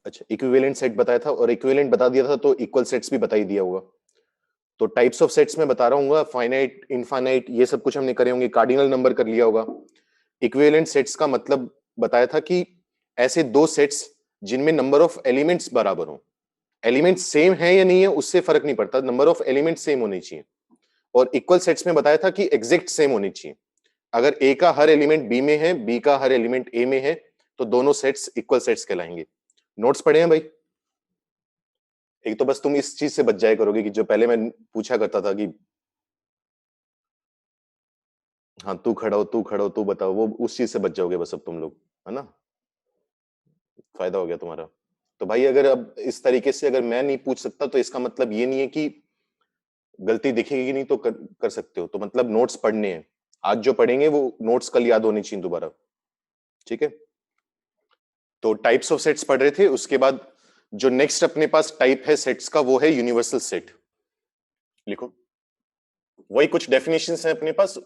अच्छा, equivalent set बताया था और इक्विवेलेंट बता दिया था तो इक्वल सेट्स भी बता ही दिया होगा। तो टाइप्स ऑफ सेट्स में बता रहा हूँ, फाइनाइट, इनफाइनाइट, ये सब कुछ हमने करे होंगे, कार्डिनल नंबर कर लिया होगा। इक्विवेलेंट सेट्स का मतलब बताया था कि ऐसे दो सेट्स जिनमें नंबर ऑफ एलिमेंट्स बराबर हो। एलिमेंट्स सेम है या नहीं है उससे फर्क नहीं पड़ता, नंबर ऑफ एलिमेंट्स सेम होनी चाहिए। और इक्वल सेट्स में बताया था कि एग्जैक्ट सेम होनी चाहिए। अगर ए का हर एलिमेंट बी में है, बी का हर एलिमेंट ए में है, तो दोनों सेट्स इक्वल सेट्स कहलाएंगे। नोट्स पढ़े हैं भाई? एक तो बस तुम इस चीज से बच जाया करोगे कि जो पहले मैं पूछा करता था कि हाँ तू खड़ा हो, तू खड़ा हो, तू बताओ, वो उस चीज से बच जाओगे बस अब तुम लोग, है ना? फायदा हो गया तुम्हारा। तो भाई अगर अब इस तरीके से अगर मैं नहीं पूछ सकता तो इसका मतलब ये नहीं है कि गलती दिखेगी नहीं तो कर सकते हो। तो मतलब नोट्स पढ़ने हैं, आज जो पढ़ेंगे वो नोट्स कल याद होनी चाहिए दोबारा, ठीक है? तो टाइप्स ऑफ सेट्स पढ़ रहे थे, उसके बाद जो नेक्स्ट अपने पास टाइप है सेट्स का वो है यूनिवर्सल सेट। लिखो, वही कुछ डेफिनेशंस हैं अपने पास,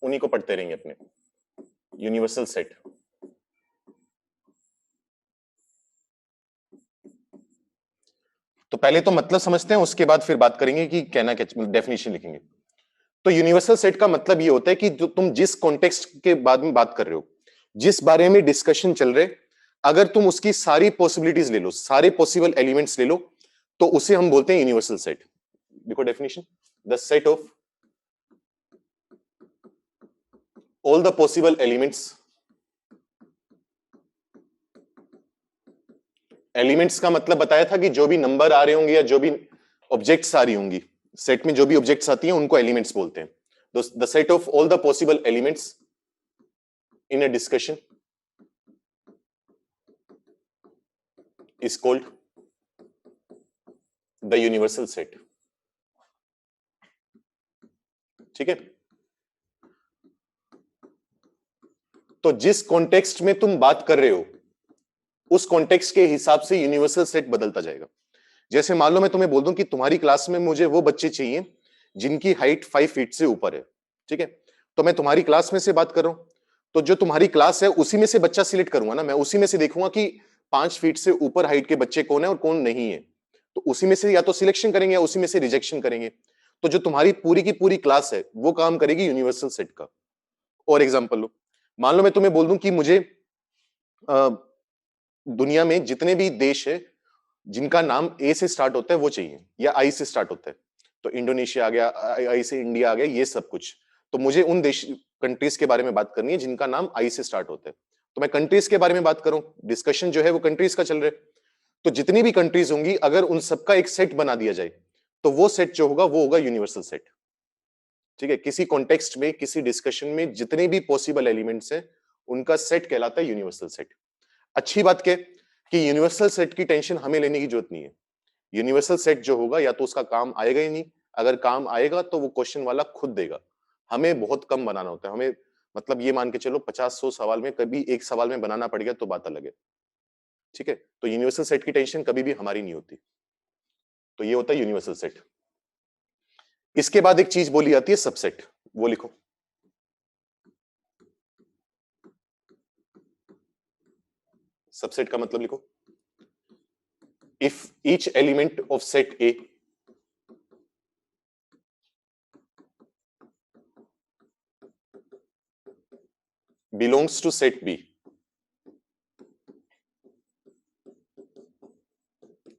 उन्हीं को पढ़ते रहेंगे अपने। यूनिवर्सल सेट, तो पहले तो मतलब समझते हैं, उसके बाद फिर बात करेंगे कि कहना क्या, डेफिनेशन लिखेंगे। तो यूनिवर्सल सेट का मतलब ये होता है कि जो तुम जिस कॉन्टेक्स्ट के बाद में बात कर रहे हो, जिस बारे में डिस्कशन चल रहे, अगर तुम उसकी सारी पॉसिबिलिटीज ले लो, सारे पॉसिबल एलिमेंट्स ले लो, तो उसे हम बोलते हैं यूनिवर्सल सेट। देखो definition, the set of all the possible elements, elements का मतलब बताया था कि जो भी नंबर आ रहे होंगे या जो भी ऑब्जेक्ट्स आ रही होंगी, सेट में जो भी ऑब्जेक्ट्स आती हैं उनको एलिमेंट्स बोलते हैं। The set of all the possible elements in a discussion is called the universal set. ठीक है? तो जिस कॉन्टेक्स्ट में तुम बात कर रहे हो उस कॉन्टेक्स्ट के हिसाब से यूनिवर्सल सेट बदलता जाएगा। जैसे मान लो मैं तुम्हें बोल दूं कि तुम्हारी क्लास में मुझे वो बच्चे चाहिए जिनकी हाइट 5 फीट से ऊपर है, ठीक है? तो मैं तुम्हारी क्लास में से बात कर रहा हूं, तो जो तुम्हारी क्लास है उसी में से बच्चा सिलेक्ट करूंगा ना, मैं उसी में से देखूंगा कि 5 फीट से ऊपर हाइट के बच्चे कौन है और कौन नहीं है। तो उसी में से या तो सिलेक्शन करेंगे या उसी में से रिजेक्शन करेंगे। तो जो तुम्हारी पूरी की पूरी क्लास है वो काम करेगी यूनिवर्सल सेट का। और एग्जाम्पल लो, मान लो मैं तुम्हें बोल दूं कि मुझे अ, दुनिया में जितने भी देश है जिनका नाम ए से स्टार्ट होता है वो चाहिए, या आई से स्टार्ट होता है। तो इंडोनेशिया आ गया, आई से इंडिया आ गया, ये सब कुछ। तो मुझे उन देश, कंट्रीज के बारे में बात करनी है जिनका नाम आई से स्टार्ट होता है। तो मैं कंट्रीज के बारे में बात करूं, डिस्कशन जो है वो कंट्रीज का चल रहा है। तो जितनी भी कंट्रीज होंगी अगर उन सबका एक सेट बना दिया जाए तो वो सेट जो होगा वो होगा यूनिवर्सल सेट। ठीक है? किसी कॉन्टेक्स्ट में, किसी डिस्कशन में जितने भी पॉसिबल एलिमेंट्स हैं उनका सेट कहलाता है यूनिवर्सल सेट। अच्छी बात क्या है कि यूनिवर्सल सेट की टेंशन हमें लेने की जरूरत नहीं है। यूनिवर्सल सेट जो होगा या तो उसका काम आएगा ही नहीं, अगर काम आएगा तो वो क्वेश्चन वाला खुद देगा। हमें बहुत कम बनाना होता है, हमें मतलब ये मान के चलो 50-100 सवाल में कभी एक सवाल में बनाना पड़ गया तो बात अलग है। ठीक है? तो यूनिवर्सल सेट की टेंशन कभी भी हमारी नहीं होती। तो ये होता है यूनिवर्सल सेट। इसके बाद एक चीज बोली जाती है सबसेट, वो लिखो। सबसेट का मतलब लिखो, if each element of set A belongs to set B,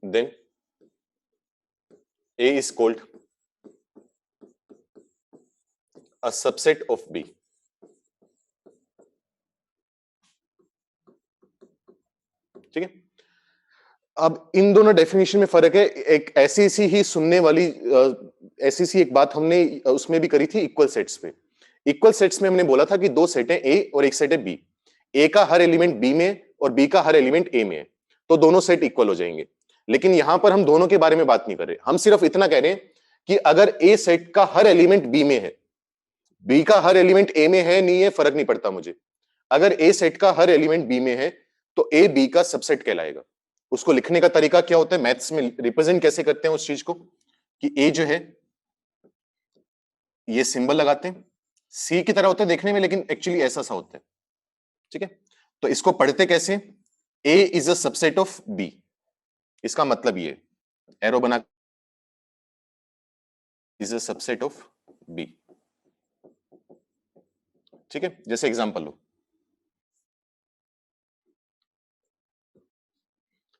then A is called a subset of B. ठीक है? अब इन दोनों डेफिनेशन में फर्क है। एक ऐसी सी ही सुनने वाली ऐसी सी एक बात हमने उसमें भी करी थी इक्वल सेट्स पे। इक्वल सेट्स में हमने बोला था कि दो सेट है ए और एक सेट है बी। ए का हर एलिमेंट बी में और बी का हर एलिमेंट ए में है, तो दोनों सेट इक्वल हो जाएंगे। लेकिन यहां पर हम दोनों के बारे में बात नहीं कर रहे, हम सिर्फ इतना कह रहे हैं कि अगर ए सेट का हर एलिमेंट बी में है, बी का हर एलिमेंट ए में है नहीं है फर्क नहीं पड़ता मुझे, अगर ए सेट का हर एलिमेंट बी में है तो ए बी का सबसेट कहलाएगा। उसको लिखने का तरीका क्या होता है, मैथ्स में रिप्रेजेंट कैसे करते हैं उस चीज को, कि ए जो है ये सिंबल लगाते हैं, सी की तरह होता है देखने में लेकिन एक्चुअली ऐसा सा होता है। ठीक है? तो इसको पढ़ते कैसे, A is a subset of B. इसका मतलब ये एरो बना is a subset of B. ठीक है, जैसे एग्जांपल लो,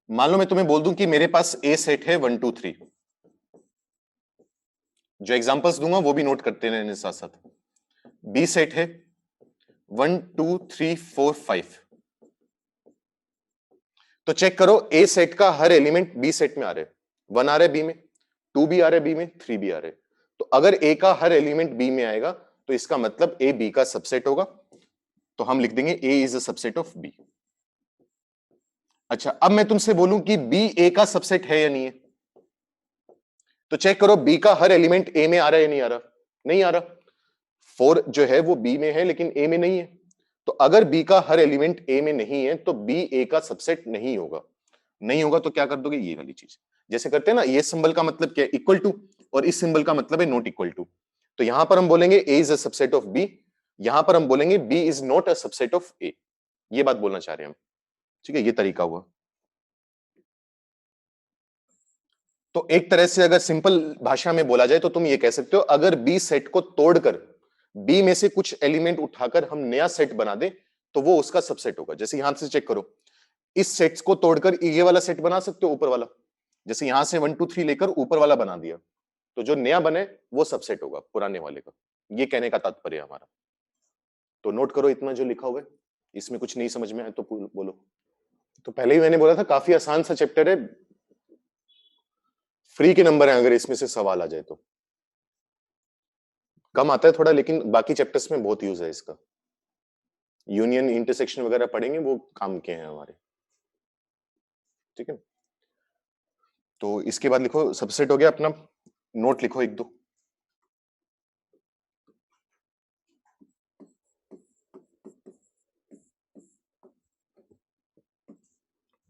मान लो मैं तुम्हें बोल दूं कि मेरे पास ए सेट है 1 2 3। जो एग्जांपल्स दूंगा वो भी नोट करते रहने साथ साथ। बी सेट है 1 2 3 4 5। तो चेक करो ए सेट का हर एलिमेंट बी सेट में आ रहे, 1 आ रहा है बी में, 2 भी आ रहा है बी में, 3 भी आ रहे। तो अगर ए का हर एलिमेंट बी में आएगा तो इसका मतलब ए बी का सबसेट होगा। तो हम लिख देंगे A is a subset of B. अच्छा, अब मैं तुमसे बोलूं कि बी ए का सबसेट है या नहीं है, तो चेक करो बी का हर एलिमेंट ए में आ रहा है या नहीं आ रहा। नहीं आ रहा। 4 जो है वो बी में है लेकिन ए में नहीं है। तो अगर बी का हर एलिमेंट ए में नहीं है तो बी ए का सबसेट नहीं होगा। नहीं होगा तो क्या कर दोगे, ये वाली चीज जैसे करते हैं ना, ये सिंबल का मतलब क्या है, इक्वल टू, और इस सिंबल का मतलब है नॉट इक्वल टू। तो यहां पर हम बोलेंगे A is a subset of B, यहां पर हम बोलेंगे B is not a subset of A. ये बात बोलना चाह रहे हैं हम। ठीक है, ये तरीका हुआ। तो एक तरह से अगर सिंपल भाषा में बोला जाए तो तुम ये कह सकते हो, अगर बी सेट को तोड़कर बी में से कुछ एलिमेंट उठाकर हम नया सेट बना दे तो वो उसका सबसेट होगा। जैसे यहां से चेक करो, इस सेट्स को तोड़कर ये वाला सेट बना सकते हो, ऊपर वाला। जैसे यहां से 1 2 3 लेकर ऊपर वाला बना दिया, तो जो नया बने वो सबसेट होगा पुराने वाले का। ये कहने का तात्पर्य है हमारा। तो नोट करो इतना जो लिखा हुआ है, इसमें कुछ नहीं समझ में आए तो बोलो। तो पहले ही मैंने बोला था काफी आसान सा चैप्टर है, फ्री के नंबर है अगर इसमें से सवाल आ जाए तो। कम आता है थोड़ा लेकिन बाकी चैप्टर्स में बहुत यूज है इसका। यूनियन इंटरसेक्शन वगैरह पढ़ेंगे वो काम के हैं हमारे। ठीक है, तो इसके बाद लिखो सबसेट हो गया अपना। नोट लिखो एक दो।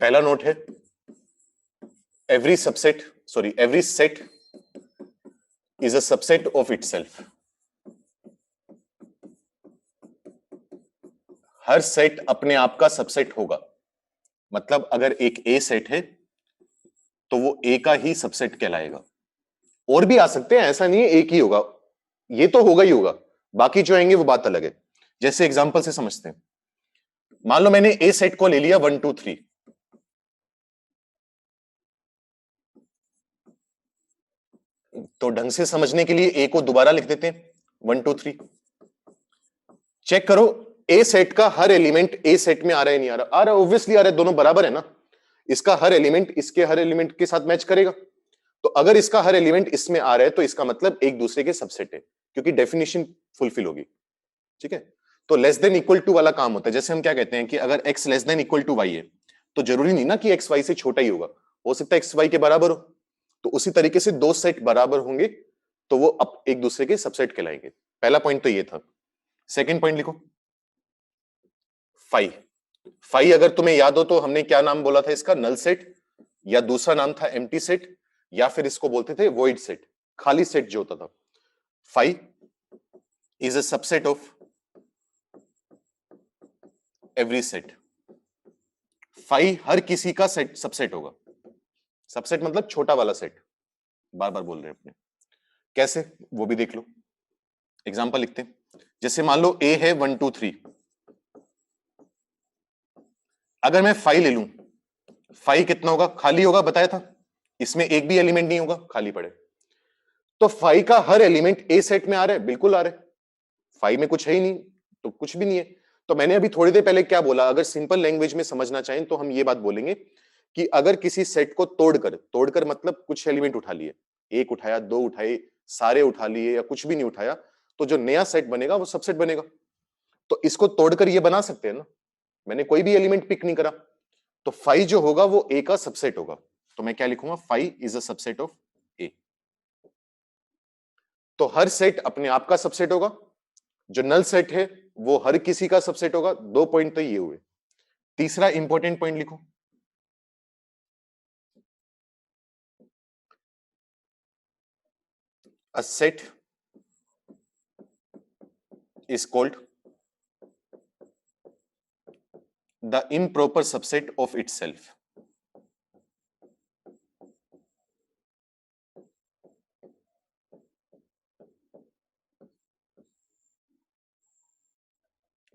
पहला नोट है, every subset, sorry every set is a subset of itself. Her set अपने आप का सबसेट होगा। मतलब अगर एक ए सेट है तो वो ए का ही सबसेट कहलाएगा। और भी आ सकते हैं, ऐसा नहीं है एक ही होगा, ये तो होगा ही होगा, बाकी जो आएंगे वो बात अलग है। जैसे एग्जांपल से समझते हैं, मान लो मैंने ए सेट को ले लिया 1 2 3। तो ढंग से समझने के लिए ए को दोबारा लिख देते हैं 1 2 3। चेक करो ए सेट का हर एलिमेंट ए सेट में आ रहा है नहीं आ रहा, आ रहा ऑब्वियसली आ रहा है, दोनों बराबर है ना। इसका हर एलिमेंट इसके हर एलिमेंट के साथ मैच करेगा। तो अगर इसका हर एलिमेंट इसमें आ रहा है तो इसका मतलब एक दूसरे के सबसेट है, क्योंकि डेफिनेशन फुलफिल होगी। ठीक है, तो लेस देन इक्वल टू वाला काम होता है। जैसे हम क्या कहते हैं कि अगर x less than equal to y है तो जरूरी नहीं ना कि x y से छोटा ही होगा, हो सकता है x y के बराबर हो। तो उसी तरीके से दो सेट बराबर होंगे तो वो अब एक दूसरे के सबसेट कहलाएंगे। पहला पॉइंट तो ये था। सेकंड पॉइंट लिखो, फाई। फाई अगर तुम्हें याद हो तो हमने क्या नाम बोला था इसका, नल सेट, या दूसरा नाम था एम्प्टी सेट, या फिर इसको बोलते थे वॉइड सेट, खाली सेट जो होता था। Phi is a subset of every set. Phi हर किसी का सेट सबसेट होगा। सबसेट मतलब छोटा वाला सेट, बार बार बोल रहे हैं अपने। कैसे, वो भी देख लो। एग्जांपल लिखते हैं, जैसे मान लो ए है 1 2 3। अगर मैं फाई ले लूं, फाई कितना होगा, खाली होगा बताया था, इसमें एक भी एलिमेंट नहीं होगा, खाली पड़े। तो फाई का हर एलिमेंट ए सेट में आ रहा है, बिल्कुल आ रहा है। फाई में कुछ है ही नहीं तो कुछ भी नहीं है। तो मैंने अभी थोड़ी देर पहले क्या बोला, अगर सिंपल लैंग्वेज में समझना चाहें तो हम ये बात बोलेंगे कि अगर किसी सेट को तोड़कर, तोड़कर मतलब कुछ एलिमेंट उठा लिए, एक उठाया, दो उठाए, सारे उठा लिए या कुछ भी नहीं उठाया, तो जो नया सेट बनेगा वो सबसेट बनेगा। तो इसको तोड़कर ये बना सकते हैं ना, मैंने कोई भी एलिमेंट पिक नहीं करा। तो फाई जो होगा वो ए का सबसेट होगा। तो मैं क्या लिखूंगा, phi is a subset of A. तो हर सेट अपने आप का सबसेट होगा, जो नल सेट है वो हर किसी का सबसेट होगा। दो पॉइंट तो ये हुए। तीसरा इंपॉर्टेंट पॉइंट लिखो, a set is called the improper subset of itself.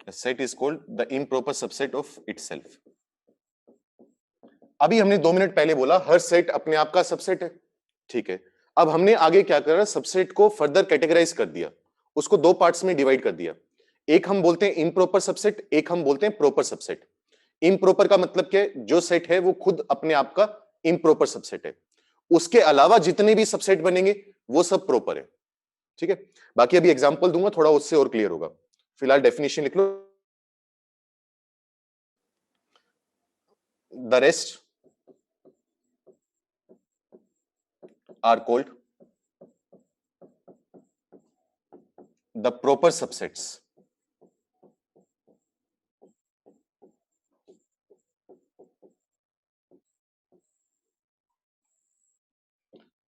Set is called the improper subset of itself. अभी हमने 2 मिनट पहले बोला हर सेट अपने आप का सबसेट है, ठीक है। अब हमने आगे क्या करा, सबसेट को फर्दर कैटेगराइज कर दिया, उसको 2 पार्ट्स में डिवाइड कर दिया। एक हम बोलते हैं इम्प्रॉपर सबसेट, एक हम बोलते हैं प्रॉपर सबसेट। इम्प्रॉपर का मतलब क्या है, जो सेट है वो खुद अपने आप का इम्प्रॉपर सबसेट है, उसके अलावा जितने भी सबसेट बनेंगे वो सब प्रॉपर है, ठीक है। बाकी अभी एग्जांपल दूंगा, थोड़ा उससे और क्लियर होगा। फिलहाल डेफिनेशन लिख लो। The rest are called the proper subsets.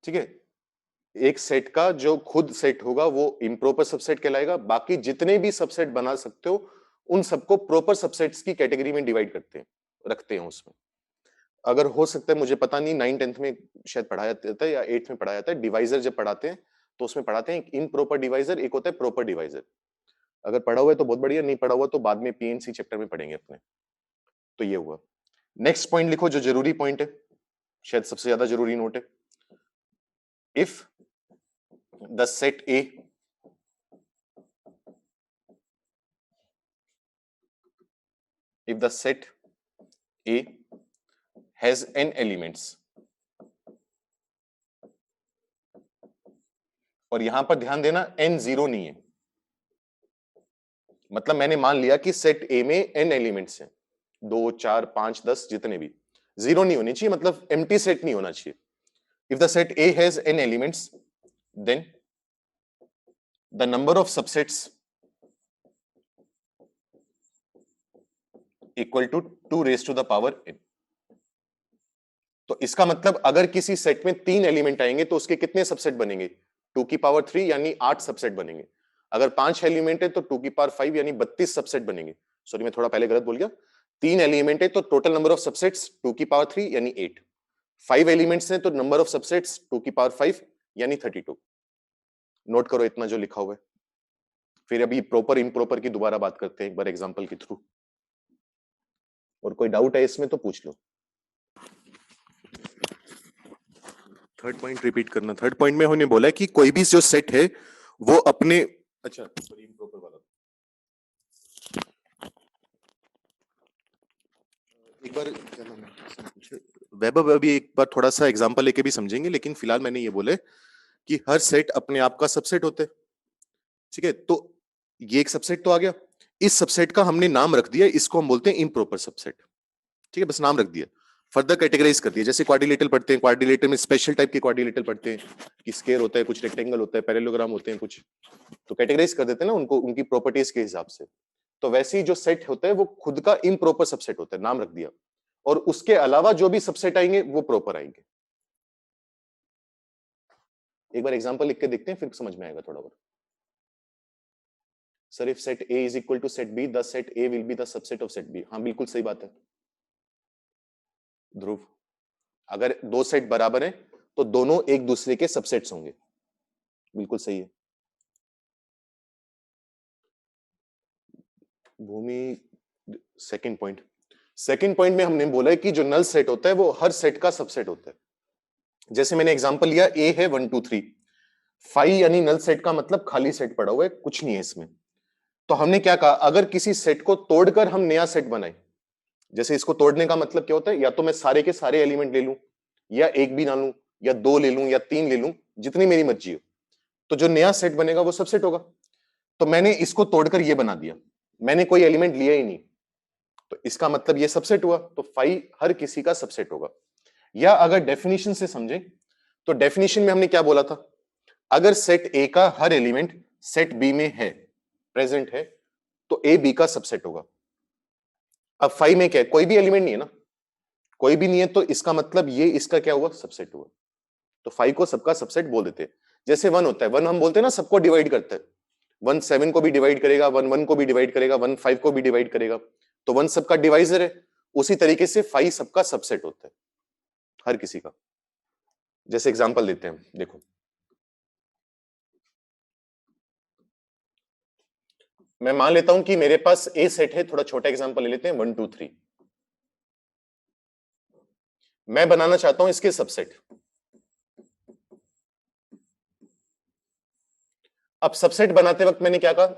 ठीक है, एक सेट का जो खुद सेट होगा वो इम्प्रॉपर सबसेट कहलाएगा, बाकी जितने भी सबसेट बना सकते हो उन सबको प्रॉपर सबसेट्स की कैटेगरी में डिवाइड करते हैं, रखते हैं उसमें। अगर हो सकता है, मुझे पता नहीं, 9th-10th में शायद पढ़ाया जाता है या 8th में पढ़ाया जाता है, डिवाइजर जब पढ़ाते हैं तो उसमें पढ़ाते हैं एक इम्प्रॉपर डिवाइजर, एक होता है प्रॉपर डिवाइजर। अगर पढ़ा हुआ है तो बहुत बढ़िया, नहीं पढ़ा हुआ तो बाद में पीएनसी चैप्टर में पढ़ेंगे अपने। तो ये हुआ। नेक्स्ट पॉइंट लिखो जो जरूरी पॉइंट है, शायद सबसे ज्यादा जरूरी नोट है। If the set A if the set A has n elements, और यहां पर ध्यान देना n 0 नहीं है, मतलब मैंने मान लिया कि सेट A में n एलिमेंट्स हैं, 2 4 5 10 जितने भी, 0 नहीं होनी चाहिए, मतलब एम्प्टी सेट नहीं होना चाहिए। If the set A has n elements then the number of subsets equal to 2 raised to the power n। तो इसका मतलब अगर किसी सेट में 3 एलिमेंट आएंगे तो उसके कितने सबसेट बनेंगे, 2 की पावर 3 यानी 8 सबसेट बनेंगे। अगर 5 एलिमेंट है तो 2 की पावर 5 यानी 32 सबसेट बनेंगे। सॉरी मैं थोड़ा पहले गलत बोल गया, 3 एलिमेंट है तो टोटल नंबर ऑफ सबसेट्स 2 की पावर 3 यानी 8। 5 एलिमेंट्स हैं तो नंबर ऑफ सबसेट्स 2 की पावर 5 यानी 32। नोट करो इतना जो लिखा हुआ है। फिर अभी प्रॉपर इम्प्रॉपर की दोबारा बात करते हैं एक बार एग्जांपल के थ्रू, और कोई डाउट है इसमें तो पूछ लो। थर्ड पॉइंट रिपीट करना। थर्ड पॉइंट में उन्होंने बोला कि कोई भी जो सेट है वो अपने, अच्छा सॉरी इम्प्रॉपर वाला, एक बार क्या नाम है वैभव, अभी एक बार थोड़ा सा एग्जांपल लेके भी समझेंगे, लेकिन फिलहाल मैंने ये बोले कि हर सेट अपने आप का सबसेट होता है, ठीक है। तो ये एक सबसेट तो आ गया, इस सबसेट का हमने नाम रख दिया, इसको हम बोलते हैं इम्प्रॉपर सबसेट, ठीक है, बस नाम रख दिया। फर्दर कैटेगराइज कर दिया, जैसे क्वाड्रिलेटरल पढ़ते हैं, क्वाड्रिलेटरल में स्पेशल टाइप के क्वाड्रिलेटरल पढ़ते हैं कि स्क्वायर होता है, कुछ रेक्टेंगल होता है, पैरेललोग्राम होते हैं कुछ, तो कैटेगराइज कर देते हैं ना उनको उनकी प्रॉपर्टीज के हिसाब से। तो वैसे ही जो सेट होता है वो खुद का इम्प्रॉपर सबसेट होता है, नाम रख दिया, और उसके अलावा जो भी सबसेट आएंगे वो प्रॉपर आएंगे। एक बार एग्जांपल लिख के देखते हैं, फिर समझ में आएगा थोड़ा और। Sir if set A is equal to set B, the set A will be the subset of set B। हाँ बिल्कुल सही बात है ध्रुव, अगर दो सेट बराबर हैं तो दोनों एक दूसरे के सबसेट्स होंगे, बिल्कुल सही है भूमि। सेकंड पॉइंट, सेकंड पॉइंट में हमने बोला है कि जो नल सेट होता है वो हर सेट का सबसेट होता है। जैसे मैंने एग्जांपल लिया A है 1 2 3, 5 यानी नल सेट का मतलब खाली सेट पड़ा हुआ है, कुछ नहीं है इसमें। तो हमने क्या कहा, अगर किसी सेट को तोड़कर हम नया सेट बनाए, जैसे इसको तोड़ने का मतलब क्या होता है, या तो मैं सारे के सारे एलिमेंट ले लूं, या एक भी ना लूं, या 2 ले लूं, या 3 ले लूं, जितनी मेरी मर्जी हो, तो जो नया सेट बनेगा वो सबसेट होगा। तो मैंने इसको तोड़कर ये बना दिया, मैंने कोई एलिमेंट लिया ही नहीं, तो इसका मतलब ये सबसेट हुआ, तो 5 हर किसी का सबसेट होगा। या अगर डेफिनेशन से समझें तो डेफिनेशन में हमने क्या बोला था, अगर सेट ए का हर एलिमेंट सेट बी में है, प्रेजेंट है, तो ए बी का सबसेट होगा। अब 5 में क्या है, कोई भी एलिमेंट नहीं है ना, कोई भी नहीं है, तो इसका मतलब ये इसका क्या हुआ, सबसेट हुआ। तो 5 को सबका सबसेट बोल देते हैं। जैसे 1 होता है, 1 हम बोलते हैं ना सबको डिवाइड करता है, 1 7 को भी डिवाइड करेगा, 1 1 को भी डिवाइड करेगा, 1 5 को भी डिवाइड करेगा, तो 1 सबका डिवाइजर है। उसी तरीके से 5 सबका सबसेट होता है, हर किसी का। जैसे एग्जांपल देते हैं, देखो मैं मान लेता हूं कि मेरे पास ए सेट है, थोड़ा छोटा एग्जांपल ले लेते हैं, 1 2 3। मैं बनाना चाहता हूं इसके सबसेट। अब सबसेट बनाते वक्त मैंने क्या कहा,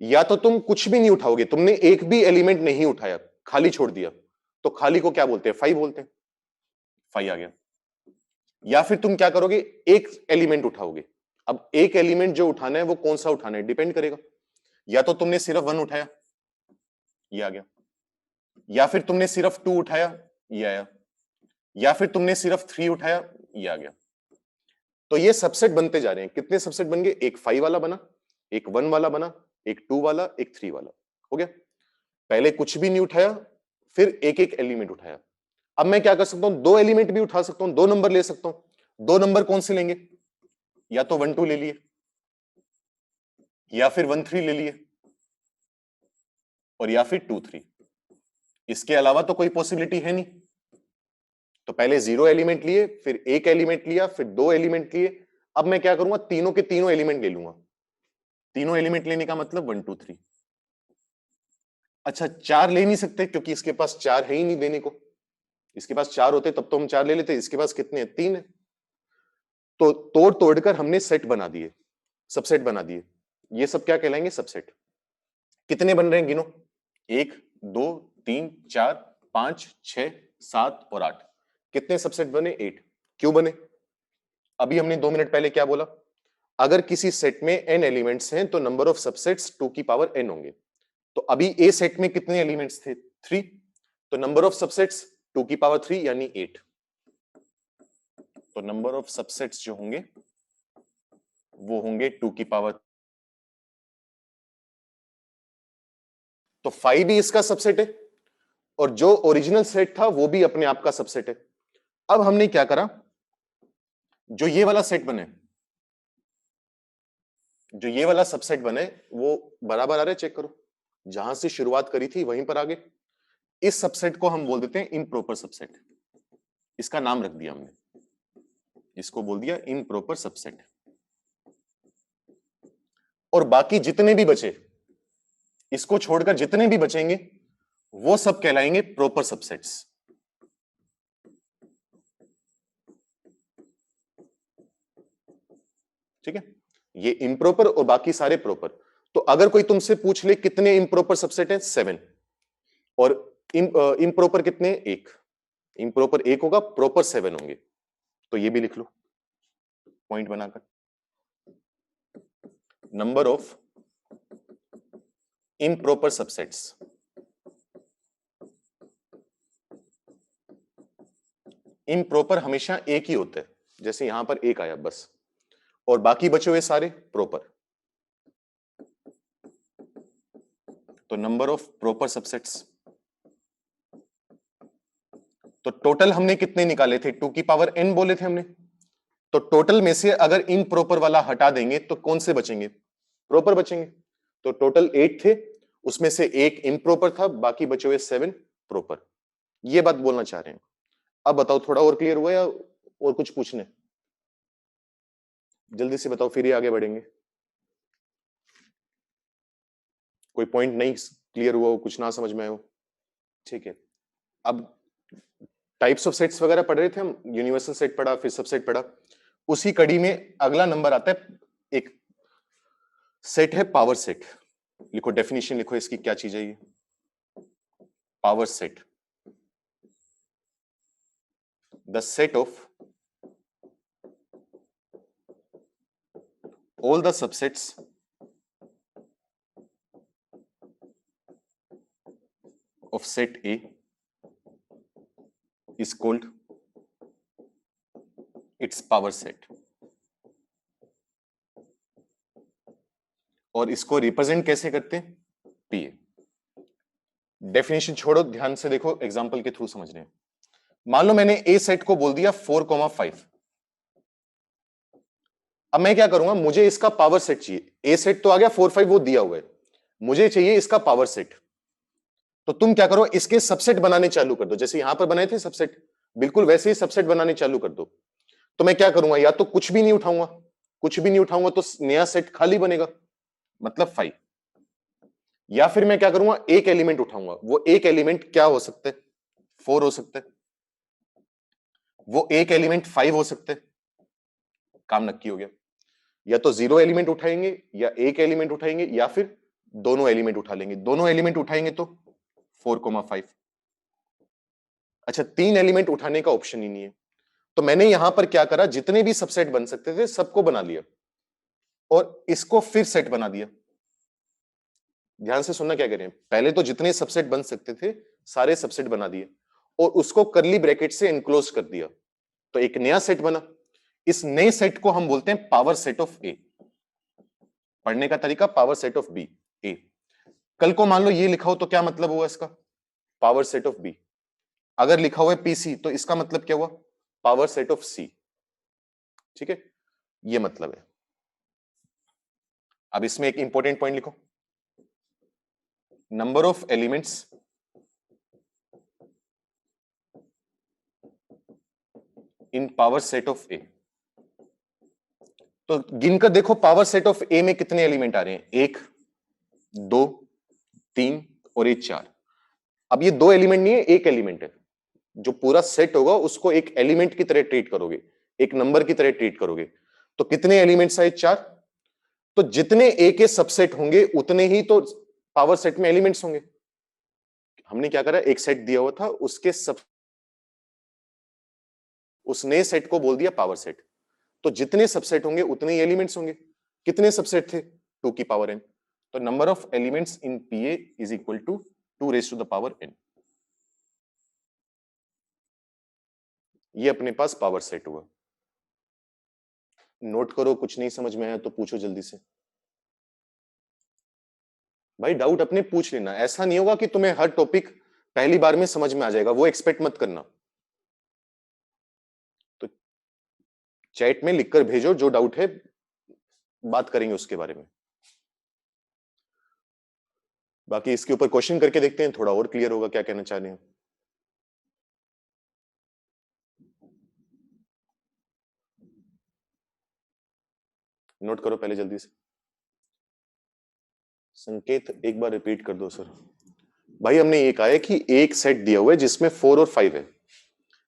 या तो तुम कुछ भी नहीं उठाओगे, तुमने एक भी एलिमेंट नहीं उठाया, खाली छोड़ दिया, तो खाली को क्या बोलते हैं, फाइव बोलते हैं, फाइव आ गया। या फिर तुम क्या करोगे, एक एलिमेंट उठाओगे। अब एक एलिमेंट जो उठाना है वो कौन सा उठाना है डिपेंड करेगा, या तो तुमने सिर्फ 1 उठाया, ये आ गया, या फिर तुमने सिर्फ 2 उठाया, ये आया, या फिर तुमने सिर्फ 3 उठाया, ये आ गया। तो ये सबसेट बनते जा रहे हैं। कितने सबसेट बन गए, एक 5 वाला बना, एक 1 वाला बना, एक 2 वाला, एक 3 वाला, हो गया। पहले कुछ भी नहीं उठाया, फिर एक एक एलिमेंट उठाया। अब मैं क्या कर सकता हूं, दो एलिमेंट भी उठा सकता हूं, दो नंबर ले सकता हूं। दो नंबर कौन से लेंगे, या तो 1 2 ले लिए, या फिर 1 3 ले लिए, और या फिर 2 3। इसके अलावा तो कोई पॉसिबिलिटी है नहीं। तो पहले 0 एलिमेंट लिए, फिर एक एलिमेंट लिया, फिर दो एलिमेंट लिए। अब मैं क्या करूंगा, तीनों के तीनों एलिमेंट ले लूंगा। तीनों एलिमेंट लेने का मतलब 1 2 3। अच्छा, चार ले नहीं सकते क्योंकि इसके पास चार है ही नहीं देने को। इसके पास चार होते तब तो हम चार ले लेते, इसके पास कितने हैं, तीन है। तो तोड़ तोड़कर हमने सेट बना दिए, सबसेट बना दिए। ये सब क्या कहलाएंगे, सबसेट। कितने बन रहे हैं, गिनो, 1 2 3 4 5 6 7 और 8। कितने सबसेट बने, 8। क्यों बने, अभी हमने 2 मिनट पहले क्या बोला, अगर किसी सेट में n एलिमेंट्स हैं तो नंबर ऑफ सबसेट्स 2 की पावर n होंगे। तो अभी ए सेट में कितने एलिमेंट्स थे, 3। तो नंबर ऑफ सबसेट्स 2 की पावर 3 यानी 8। तो नंबर ऑफ सबसेट्स जो होंगे वो होंगे 2 की पावर। तो 5 भी इसका सबसेट है, और जो ओरिजिनल सेट था वो भी अपने आप का सबसेट है। अब हमने क्या करा, जो ये वाला सेट बने, जो ये वाला सबसेट बने वो बराबर आ रहा है, चेक करो, जहां से शुरुआत करी थी वहीं पर आगे। इस सबसेट को हम बोल देते हैं इम्प्रॉपर सबसेट। इसका नाम रख दिया हमने, इसको बोल दिया इम्प्रॉपर सबसेट। और बाकी जितने भी बचे, इसको छोड़कर जितने भी बचेंगे वो सब कहलाएंगे प्रॉपर सबसेट्स। ठीक है, ये इम्प्रॉपर और बाकी सारे प्रॉपर। तो अगर कोई तुमसे पूछ ले कितने इम्प्रॉपर सबसेट हैं, 7। और इम्प्रॉपर कितने, एक। इम्प्रॉपर एक होगा, प्रॉपर 7 होंगे। तो ये भी लिख लो पॉइंट बनाकर, number of improper subsets. Improper हमेशा एक ही होता है, जैसे यहां पर एक आया बस, और बाकी बचे हुए सारे प्रॉपर। तो नंबर ऑफ प्रॉपर सबसेट्स। तो टोटल हमने कितने निकाले थे, 2 की पावर n बोले थे हमने। तो टोटल में से अगर इम्प्रॉपर वाला हटा देंगे तो कौन से बचेंगे, प्रॉपर बचेंगे। तो टोटल 8 थे, उसमें से एक इम्प्रॉपर था, बाकी बचे हुए 7 प्रॉपर। ये बात बोलना चाह रहे हैं। अब बताओ, थोड़ा और क्लियर हुआ या और कुछ पूछने, जल्दी से बताओ, फिर ही आगे बढ़ेंगे। कोई पॉइंट नहीं क्लियर हुआ हो, कुछ ना समझ में आए हो, ठीक है। अब टाइप्स ऑफ सेट्स वगैरह पढ़ रहे थे हम, यूनिवर्सल सेट पढ़ा, फिर सबसेट पढ़ा। उसी कड़ी में अगला नंबर आता है, एक सेट है पावर सेट। लिखो, डेफिनेशन लिखो इसकी, क्या चीज है ये, power set. The set of all the subsets of set A is called its power set। और इसको रिप्रेजेंट कैसे करते हैं, PA। डेफिनेशन छोड़ो, ध्यान से देखो, एग्जांपल के थ्रू समझ रहे हैं। मान लो मैंने A सेट को बोल दिया 4,5। अब मैं क्या करूंगा, मुझे इसका पावर सेट चाहिए। A सेट तो आ गया 4 5, वो दिया हुआ है, मुझे चाहिए इसका पावर सेट। तो तुम क्या करो, इसके सबसेट बनाने चालू कर दो, जैसे यहां पर बनाए थे सबसेट, बिल्कुल वैसे ही सबसेट बनाने चालू कर दो। तो मैं क्या करूंगा, या तो कुछ भी नहीं उठाऊंगा, कुछ भी नहीं उठाऊंगा तो नया सेट खाली बनेगा, मतलब 5। या फिर मैं क्या करूंगा, एक एलिमेंट उठाऊंगा। वो एक एलिमेंट क्या हो सकते हैं, 4 हो सकते हैं, वो एक एलिमेंट 5 हो सकते हैं। काम नक्की हो गया। या तो 0 एलिमेंट उठाएंगे, या एक एलिमेंट उठाएंगे, या फिर दोनों एलिमेंट उठा लेंगे। दोनों एलिमेंट उठाएंगे तो 4,5। अच्छा, 3 एलिमेंट उठाने का ऑप्शन ही नहीं है, तो मैंने यहां पर क्या करा, जितने भी सबसेट बन सकते थे सबको बना लिया और इसको फिर सेट बना दिया। ध्यान से सुनना क्या कह रहे हैं, पहले तो जितने सबसेट बन सकते थे सारे सबसेट बना दिए और उसको करली ब्रैकेट से एनक्लोज कर दिया, तो एक नया सेट बना। इस नए सेट को हम बोलते हैं पावर सेट ऑफ ए। पढ़ने का तरीका, पावर सेट ऑफ बी ए। कल को मान लो ये लिखा हो तो क्या मतलब हुआ इसका, पावर सेट ऑफ बी। अगर लिखा हुआ है पीसी तो इसका मतलब क्या हुआ, पावर सेट ऑफ सी। ठीक है, ये मतलब है। अब इसमें एक इंपॉर्टेंट पॉइंट लिखो, number of elements in power set of A. तो गिनकर देखो पावर सेट ऑफ ए में कितने एलिमेंट आ रहे हैं, 1 2 3 और ये 4। अब ये 2 एलिमेंट नहीं है, एक एलिमेंट है। जो पूरा सेट होगा उसको एक एलिमेंट की तरह ट्रीट करोगे, एक नंबर की तरह ट्रीट करोगे। तो कितने एलिमेंट्स आए, 4। तो जितने ए के सबसेट होंगे उतने ही तो पावर सेट में एलिमेंट्स होंगे। हमने क्या करा, एक सेट दिया हुआ था, उसके सब उस नए सेट को बोल दिया पावर सेट। तो जितने सबसेट होंगे उतने ही एलिमेंट्स होंगे। कितने सबसेट थे, 2 की पावर n। तो number of elements in PA is equal to 2 raise to the power n। ये अपने पास पावर सेट हुआ। नोट करो, कुछ नहीं समझ में आया तो पूछो जल्दी से। भाई डाउट अपने पूछ लेना, ऐसा नहीं होगा कि तुम्हें हर टॉपिक पहली बार में समझ में आ जाएगा, वो एक्सपेक्ट मत करना। तो चैट में लिखकर भेजो, जो डाउट है बात करेंगे उसके बारे में। बाकी इसके ऊपर क्वेश्चन करके देखते हैं, थोड़ा और क्लियर होगा क्या कहना चाह रहे हैं। नोट करो पहले जल्दी से। संकेत एक बार रिपीट कर दो सर। भाई हमने ये कहा है कि एक सेट दिया हुआ है जिसमें 4 और 5 है।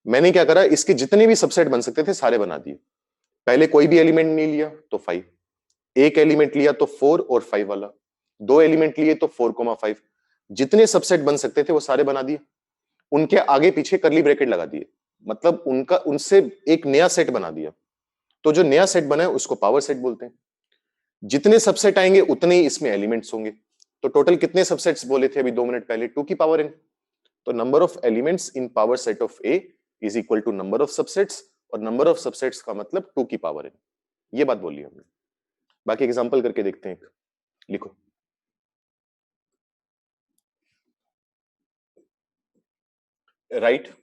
मैंने क्या करा, इसके जितने भी सबसेट बन सकते थे सारे बना दिए। पहले कोई भी एलिमेंट नहीं लिया तो 5, एक एलिमेंट लिया तो 4 और 5 वाला, 2 एलिमेंट लिए तो 4,5। जितने सबसेट बन सकते थे वो सारे बना दिए, उनके आगे पीछे करली ब्रैकेट लगा दिए, मतलब उनका उनसे एक नया सेट बना दिया। तो जो नया सेट बना है उसको पावर सेट बोलते हैं। जितने सबसेट आएंगे उतने ही इसमें एलिमेंट्स होंगे। तो टोटल कितने सबसेट्स बोले थे अभी 2 मिनट पहले, 2 की पावर n। तो number of elements in power set of A is equal to number of subsets, और नंबर ऑफ सबसेट्स का मतलब 2 की पावर n। ये बात बोली हमने। बाकी एग्जांपल करके देखते हैं, लिखो। Right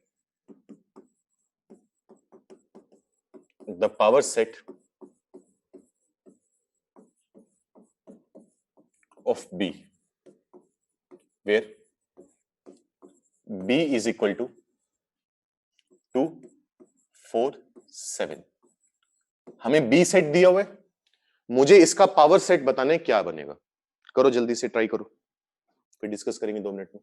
the power set of B where B is equal to 2 4 7। हमें B सेट दिया हुआ है, मुझे इसका पावर सेट बताना है क्या बनेगा। करो जल्दी से, ट्राई करो, फिर डिस्कस करेंगे 2 मिनट में।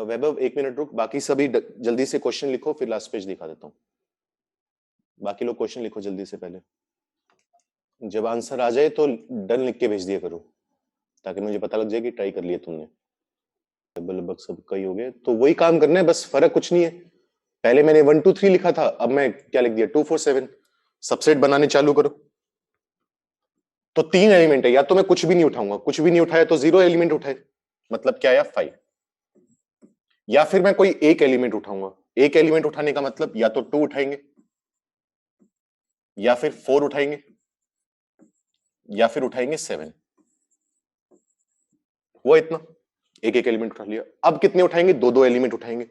वैभव 1 मिनट रुक, बाकी सभी जल्दी से क्वेश्चन लिखो, फिर लास्ट पेज दिखा देता हूं। बाकी लोग क्वेश्चन लिखो जल्दी से, पहले जब आंसर आ जाए तो डन लिख के भेज दिया करो, ताकि मुझे पता लग जाए कि ट्राई कर लिया तुमने। लगभग सब कई हो गए, तो वही काम करना है बस, फर्क कुछ नहीं है। पहले मैंने 1 2 3 लिखा था, अब मैं क्या लिख दिया 2 4 7। सबसेट बनाने चालू करो। तो 3 एलिमेंट है, या तो मैं कुछ भी नहीं उठाऊंगा, कुछ भी नहीं उठाया तो 0 एलिमेंट उठाए, मतलब क्या आया 5। या फिर मैं कोई एक एलिमेंट उठाऊंगा, एक एलिमेंट उठाने का मतलब या तो 2 उठाएंगे, या फिर 4 उठाएंगे, या फिर उठाएंगे 7। वो इतना, एक एक एलिमेंट उठा लिया। अब कितने उठाएंगे, 2 2 एलिमेंट उठाएंगे।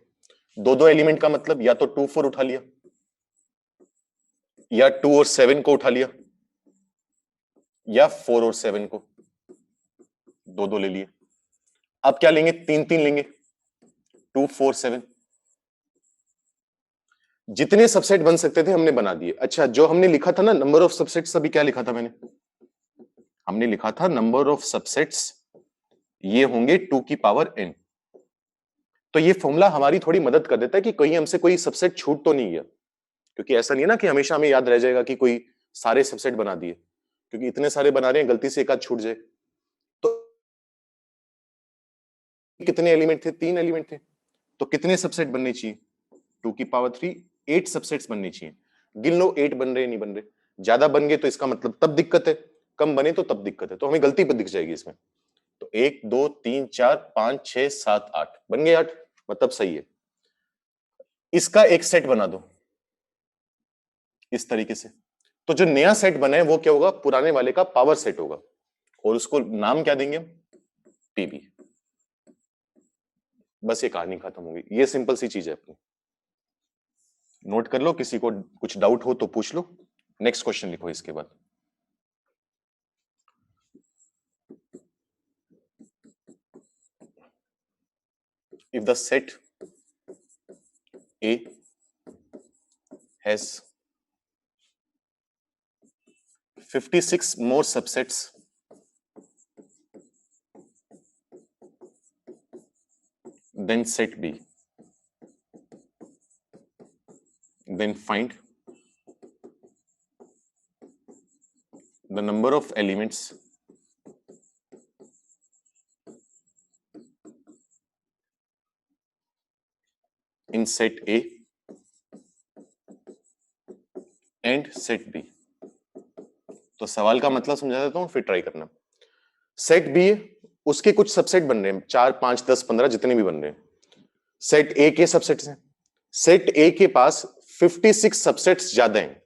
2 2 एलिमेंट का मतलब या तो 2 4 उठा लिया, या 2 और 7 को उठा लिया, या 4 और 7 को, 2 2 ले लिए। अब क्या लेंगे, 3 3 लेंगे, 2 4 7। जितने सबसेट बन सकते थे हमने बना दिए। अच्छा, जो हमने लिखा था ना नंबर ऑफ सबसेट्स, अभी क्या लिखा था मैंने, हमने लिखा था नंबर ऑफ सबसेट्स ये होंगे 2 की पावर n। तो ये फॉर्मूला हमारी थोड़ी मदद कर देता है कि कहीं हमसे कोई सबसेट छूट तो नहीं गया, क्योंकि ऐसा नहीं है ना कि हमेशा हमें याद रह जाएगा कि कोई सारे सबसेट बना दिए, क्योंकि इतने सारे बना रहे हैं गलती से एक आध छूट जाए। तो कितने एलिमेंट थे? 3 एलिमेंट थे, तो कितने सबसेट बनने चाहिए? 2 की पावर 3, 8 सबसेट्स बनने चाहिए। गिन लो 8 बन रहे नहीं बन रहे। ज्यादा बन गए तो इसका मतलब तब दिक्कत है, कम बने तो तब दिक्कत है, तो हमें गलती पर दिख जाएगी इसमें। तो 1 2 3 4 5 6 7 8 बन गए 8, मतलब सही है। इसका एक सेट बना दो इस तरीके से, तो जो नया सेट बना है वो क्या होगा? पुराने वाले का पावर सेट होगा, और उसको नाम क्या देंगे? पीबी। बस ये कहानी खत्म होगी, ये सिंपल सी चीज है अपनी। नोट कर लो, किसी को कुछ डाउट हो तो पूछ लो। नेक्स्ट क्वेश्चन लिखो इसके बाद। If the set A has 56 more subsets than set B, then find the number of elements in set A and set B। तो सवाल का मतलब समझा देता हूं, फिर ट्राई करना। सेट बी है, उसके कुछ सबसेट बन रहे हैं, 4 5 10 15 जितने भी बन रहे हैं। सेट ए के सबसेट्स हैं। सेट ए के पास 56 सबसेट्स ज्यादा हैं।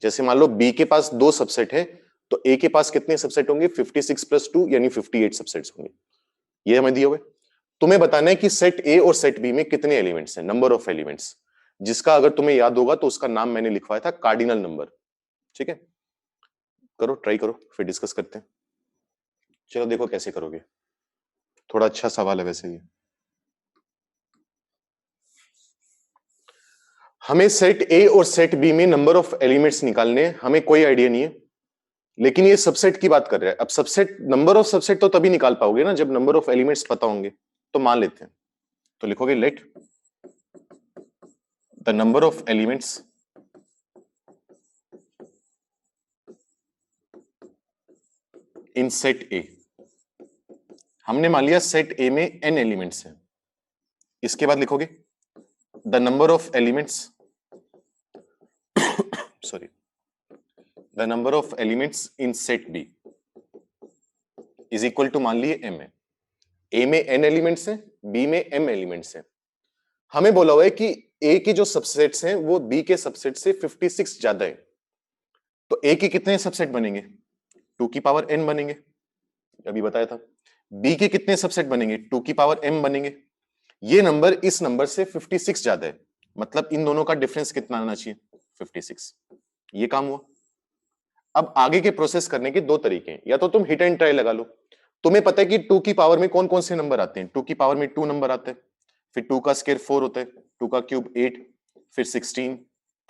जैसे मान लो बी के पास 2 सबसेट है, तो ए के पास कितने सबसेट होंगे? 56 प्लस 2 यानी 58 सबसेट्स होंगे। ये हमें दिए हुए। तुम्हें बताना है कि सेट ए और सेट बी में कितने एलिमेंट्स हैं, नंबर ऑफ एलिमेंट्स, जिसका अगर तुम्हें याद होगा तो उसका नाम मैंने लिखवाया था कार्डिनल नंबर। ठीक है, करो, ट्राई करो, फिर डिस्कस करते हैं। चलो देखो कैसे करोगे, थोड़ा अच्छा सवाल है वैसे ये। हमें सेट ए और सेट बी में नंबर ऑफ एलिमेंट्स निकालने, हमें कोई आइडिया नहीं है, लेकिन ये सबसेट की बात कर रहे हैं। अब सबसेट, नंबर ऑफ सबसेट तो तभी निकाल पाओगे ना जब नंबर ऑफ एलिमेंट्स पता होंगे। तो मान लेते हैं, तो लिखोगे let the number of elements in set ए। हमने मान लिया सेट ए में n एलिमेंट्स हैं। इसके बाद लिखोगे the number of elements sorry the number of elements in set B is equal to, मान लिए m है। a में n एलिमेंट्स हैं, b में m एलिमेंट्स हैं। हमें बोला हुआ है कि a के जो सबसेट्स हैं वो b के सबसेट से 56 ज्यादा है। तो a के कितने सबसेट बनेंगे? 2 की पावर n बनेंगे, अभी बताया था। b के कितने सबसेट बनेंगे? 2 की पावर m बनेंगे। ये नंबर इस नंबर से 56 ज्यादा है, मतलब इन दोनों का डिफरेंस कितना आना चाहिए? 56। ये काम हुआ। अब आगे के प्रोसेस करने के दो तरीके हैं, या तो तुम हिट एंड ट्राई लगा लो। तुम्हें पता है कि 2 की पावर में कौन कौन से नंबर आते हैं? 2 की पावर में 2 नंबर आते हैं, फिर 2 का स्क्वायर 4 होता है, 2 का क्यूब 8, फिर 16,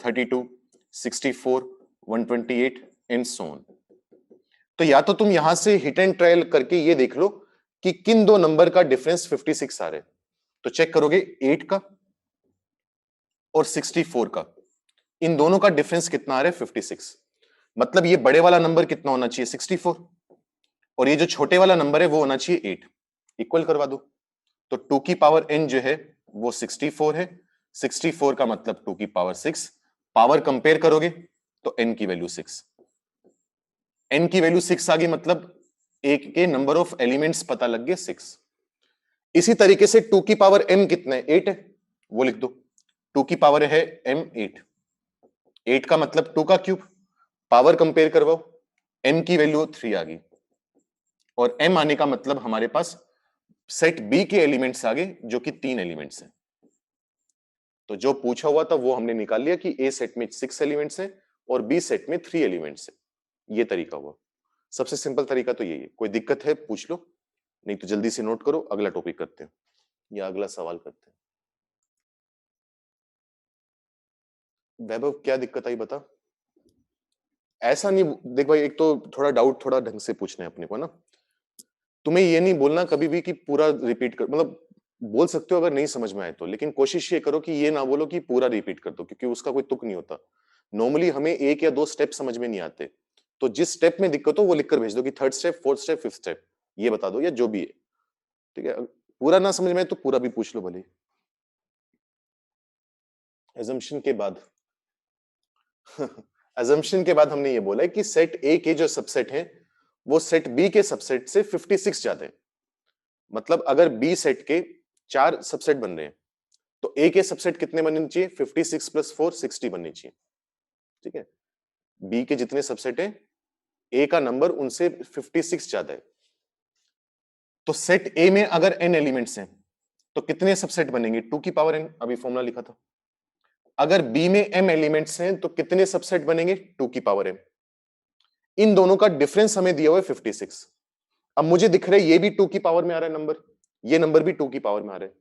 32, 64, 128 एंड सो ऑन। तो या तो तुम यहां से हिट एंड ट्रायल करके ये देख लो कि किन दो नंबर का डिफरेंस 56 आ रहे हैं। तो चेक करोगे 8 का और 64 का, इन दोनों का डिफरेंस कितना आ रहा है? 56। मतलब ये बड़े वाला नंबर कितना होना चाहिए? 64, और ये जो छोटे वाला नंबर है वो होना चाहिए 8। इक्वल करवा दो। तो 2 की पावर n जो है वो 64 है, 64 का मतलब 2 की पावर 6। पावर कंपेयर करोगे तो n की वैल्यू 6, n की वैल्यू 6 आ गई, मतलब एक के नंबर ऑफ एलिमेंट्स पता लग गए 6। इसी तरीके से 2 की पावर m कितना है? 8 है, वो लिख दो। 2 की पावर है m 8, 8 का मतलब 2 का क्यूब। पावर कंपेयर करवाओ, m की वैल्यू 3 आ गई, और m आने का मतलब हमारे पास सेट बी के एलिमेंट्स आ गए जो कि 3 एलिमेंट्स हैं। तो जो पूछा हुआ था वो हमने निकाल लिया कि ए सेट में 6 एलिमेंट्स हैं और बी सेट में 3 एलिमेंट्स हैं। ये तरीका हुआ, सबसे सिंपल तरीका तो यही है। कोई दिक्कत है पूछ लो, नहीं तो जल्दी से नोट करो, अगला टॉपिक करते हैं या अगला सवाल करते हैं। वैभव क्या दिक्कत आई बता। ऐसा नहीं, देख भाई, एक तो थोड़ा डाउट थोड़ा ढंग से पूछना है अपने को ना। तुम्हें ये नहीं बोलना कभी भी कि पूरा रिपीट कर, मतलब बोल सकते हो अगर नहीं समझ में आए तो, लेकिन कोशिश ये करो कि ये ना बोलो कि पूरा रिपीट कर दो, क्योंकि उसका कोई तुक नहीं होता। नॉर्मली हमें एक या दो स्टेप समझ में नहीं आते, तो जिस स्टेप में दिक्कत हो वो लिखकर भेज दो कि third step, fourth step, fifth step, ये बता दो या जो भी है, ठीक है। पूरा ना समझ में आए तो पूरा भी पूछ लो भले। एजम्पशन के बाद एजम्पशन के बाद हमने ये बोला है कि सेट ए के जो सबसेट हैं वो सेट बी के सबसेट से 56 ज्यादा है। मतलब अगर बी सेट के 4 सबसेट बन रहे हैं तो ए के सबसेट कितने बनने चाहिए? 56 प्लस 4 60 बनने चाहिए, ठीक है। बी के जितने सबसेट हैं ए का नंबर उनसे 56 ज्यादा है। तो सेट ए में अगर n एलिमेंट्स हैं तो कितने सबसेट बनेंगे? 2 की पावर n, अभी फॉर्मूला लिखा था। अगर बी में m एलिमेंट्स हैं तो कितने सबसेट बनेंगे? 2 की पावर m। इन दोनों का डिफरेंस हमें दिया हुआ है 56। अब मुझे दिख रहा है ये भी 2 की पावर में आ रहा है नंबर, ये नंबर भी 2 की पावर में आ रहा है।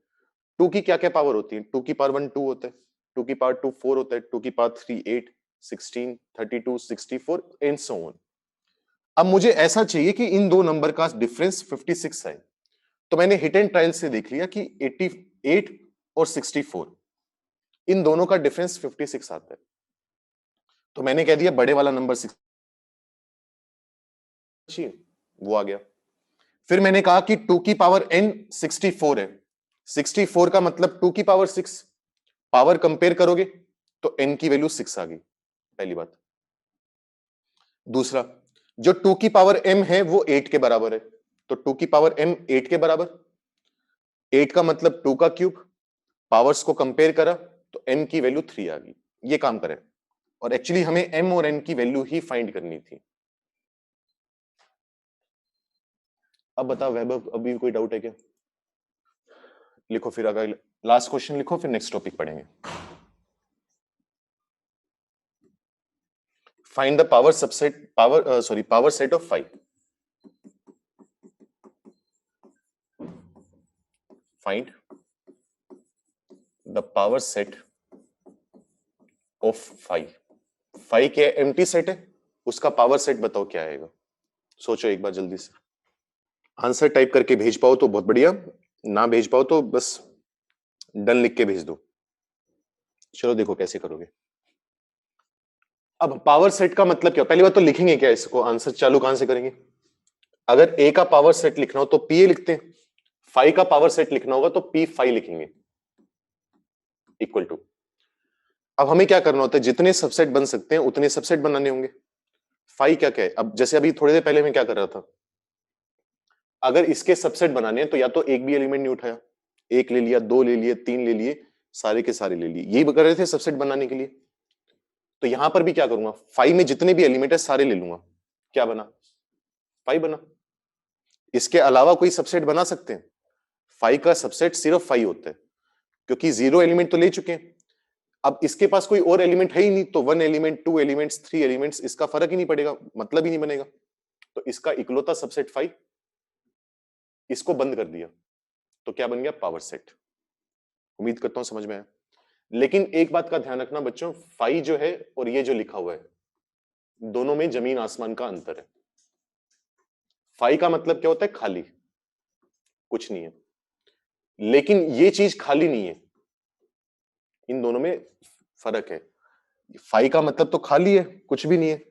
2 की क्या क्या पावर होती है? 2 की पावर 1 2 होता है, 2 की पावर 2 4 होता है, 2 की पावर 3 8 16 32 64 एंड सो ऑन। अब मुझे ऐसा चाहिए कि इन दो नंबर का डिफरेंस 56 है। तो मैंने हिट एंड ट्रायल से देख लिया कि 88 और 64 इन दोनों का डिफरेंस 56 आता है। तो मैंने कह दिया बड़े वाला नंबर 6 वो आ गया। फिर मैंने कहा कि 2 की पावर n 64 है, 64 का मतलब 2 की पावर 6, पावर कंपेयर करोगे तो n की वैल्यू 6 आ गई, पहली बात। दूसरा, जो 2 की पावर m है वो 8 के बराबर है, तो 2 की पावर m 8 के बराबर, 8 का मतलब 2 का क्यूब, पावर्स को कंपेयर करा तो m की वैल्यू 3 आ गई। ये काम करें, और एक्चुअली हमें m और n की वैल्यू ही फाइंड करनी थी। अब बताओ वैभव, अभी कोई डाउट है क्या? लिखो फिर, अगर लास्ट क्वेश्चन लिखो फिर नेक्स्ट टॉपिक पढ़ेंगे। Find the power subset, power set of 5. Find the power set of 5. 5 क्या एम्प्टी सेट है, उसका पावर सेट बताओ क्या आएगा। सोचो एक बार जल्दी से, आंसर टाइप करके भेज पाओ तो बहुत बढ़िया, ना भेज पाओ तो बस डन लिख के भेज दो। चलो देखो कैसे करोगे। अब पावर सेट का मतलब क्या, पहली बात तो लिखेंगे क्या इसको, आंसर चालू कहां से करेंगे। अगर ए का पावर सेट लिखना हो तो पी ए लिखते हैं, 5 का पावर सेट लिखना होगा तो पी 5 लिखेंगे, इक्वल टू। अब हमें क्या करना होता है, जितने सबसेट बन सकते हैं उतने सबसेट बनाने होंगे। 5 क्या क्या है, अब जैसे अभी थोड़ी देर पहले मैं क्या कर रहा था, अगर इसके सबसेट बनाने हैं तो या तो एक भी एलिमेंट नहीं उठाया, एक ले लिया, दो ले लिए, तीन ले लिए, सारे के सारे ले लिए, यही कर रहे थे सबसेट बनाने के लिए। तो यहां पर भी क्या करूंगा, 5 में जितने भी एलिमेंट है सारे ले लूंगा, क्या बना, 5 बना। इसके अलावा कोई सबसेट बना सकते हैं? 5 का सबसेट सिर्फ 5 होता है, क्योंकि 0 एलिमेंट तो ले चुके हैं। अब इसके पास कोई और एलिमेंट है ही नहीं, तो 1 एलिमेंट, 2 एलिमेंट्स, 3 एलिमेंट्स, इसका फर्क ही नहीं पड़ेगा, मतलब ही नहीं बनेगा। तो इसका इकलौता सबसेट 5, इसको बंद कर दिया तो क्या बन गया, पावर सेट। उम्मीद करता हूं समझ में आया। लेकिन एक बात का ध्यान रखना बच्चों, 5 जो है और ये जो लिखा हुआ है, दोनों में जमीन आसमान का अंतर है। 5 का मतलब क्या होता है, खाली, कुछ नहीं है। लेकिन ये चीज खाली नहीं है, इन दोनों में फर्क है। 5 का मतलब तो खाली है, कुछ भी नहीं है,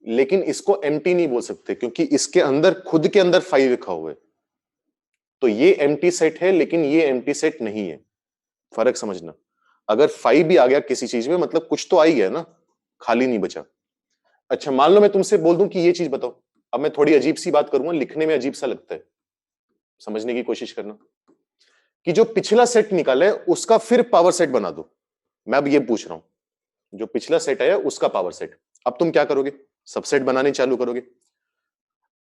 लेकिन इसको एम्प्टी नहीं बोल सकते क्योंकि इसके अंदर, खुद के अंदर 5 लिखा हुआ है। तो ये एम्प्टी सेट है लेकिन ये एम्प्टी सेट नहीं है, फर्क समझना। अगर 5 भी आ गया किसी चीज में मतलब कुछ तो आ ही गया ना, खाली नहीं बचा। अच्छा मान लो मैं तुमसे बोल दूं कि ये चीज बताओ, अब मैं थोड़ी अजीब सी बात करूंगा, लिखने में अजीब सा लगता है, समझने की कोशिश करना, कि जो पिछला सेट निकाला है उसका फिर पावर सेट बना दो। मैं अब ये पूछ रहा हूं, जो पिछला सेट आया उसका पावर सेट, अब तुम क्या करोगे, सबसेट बनाने चालू करोगे।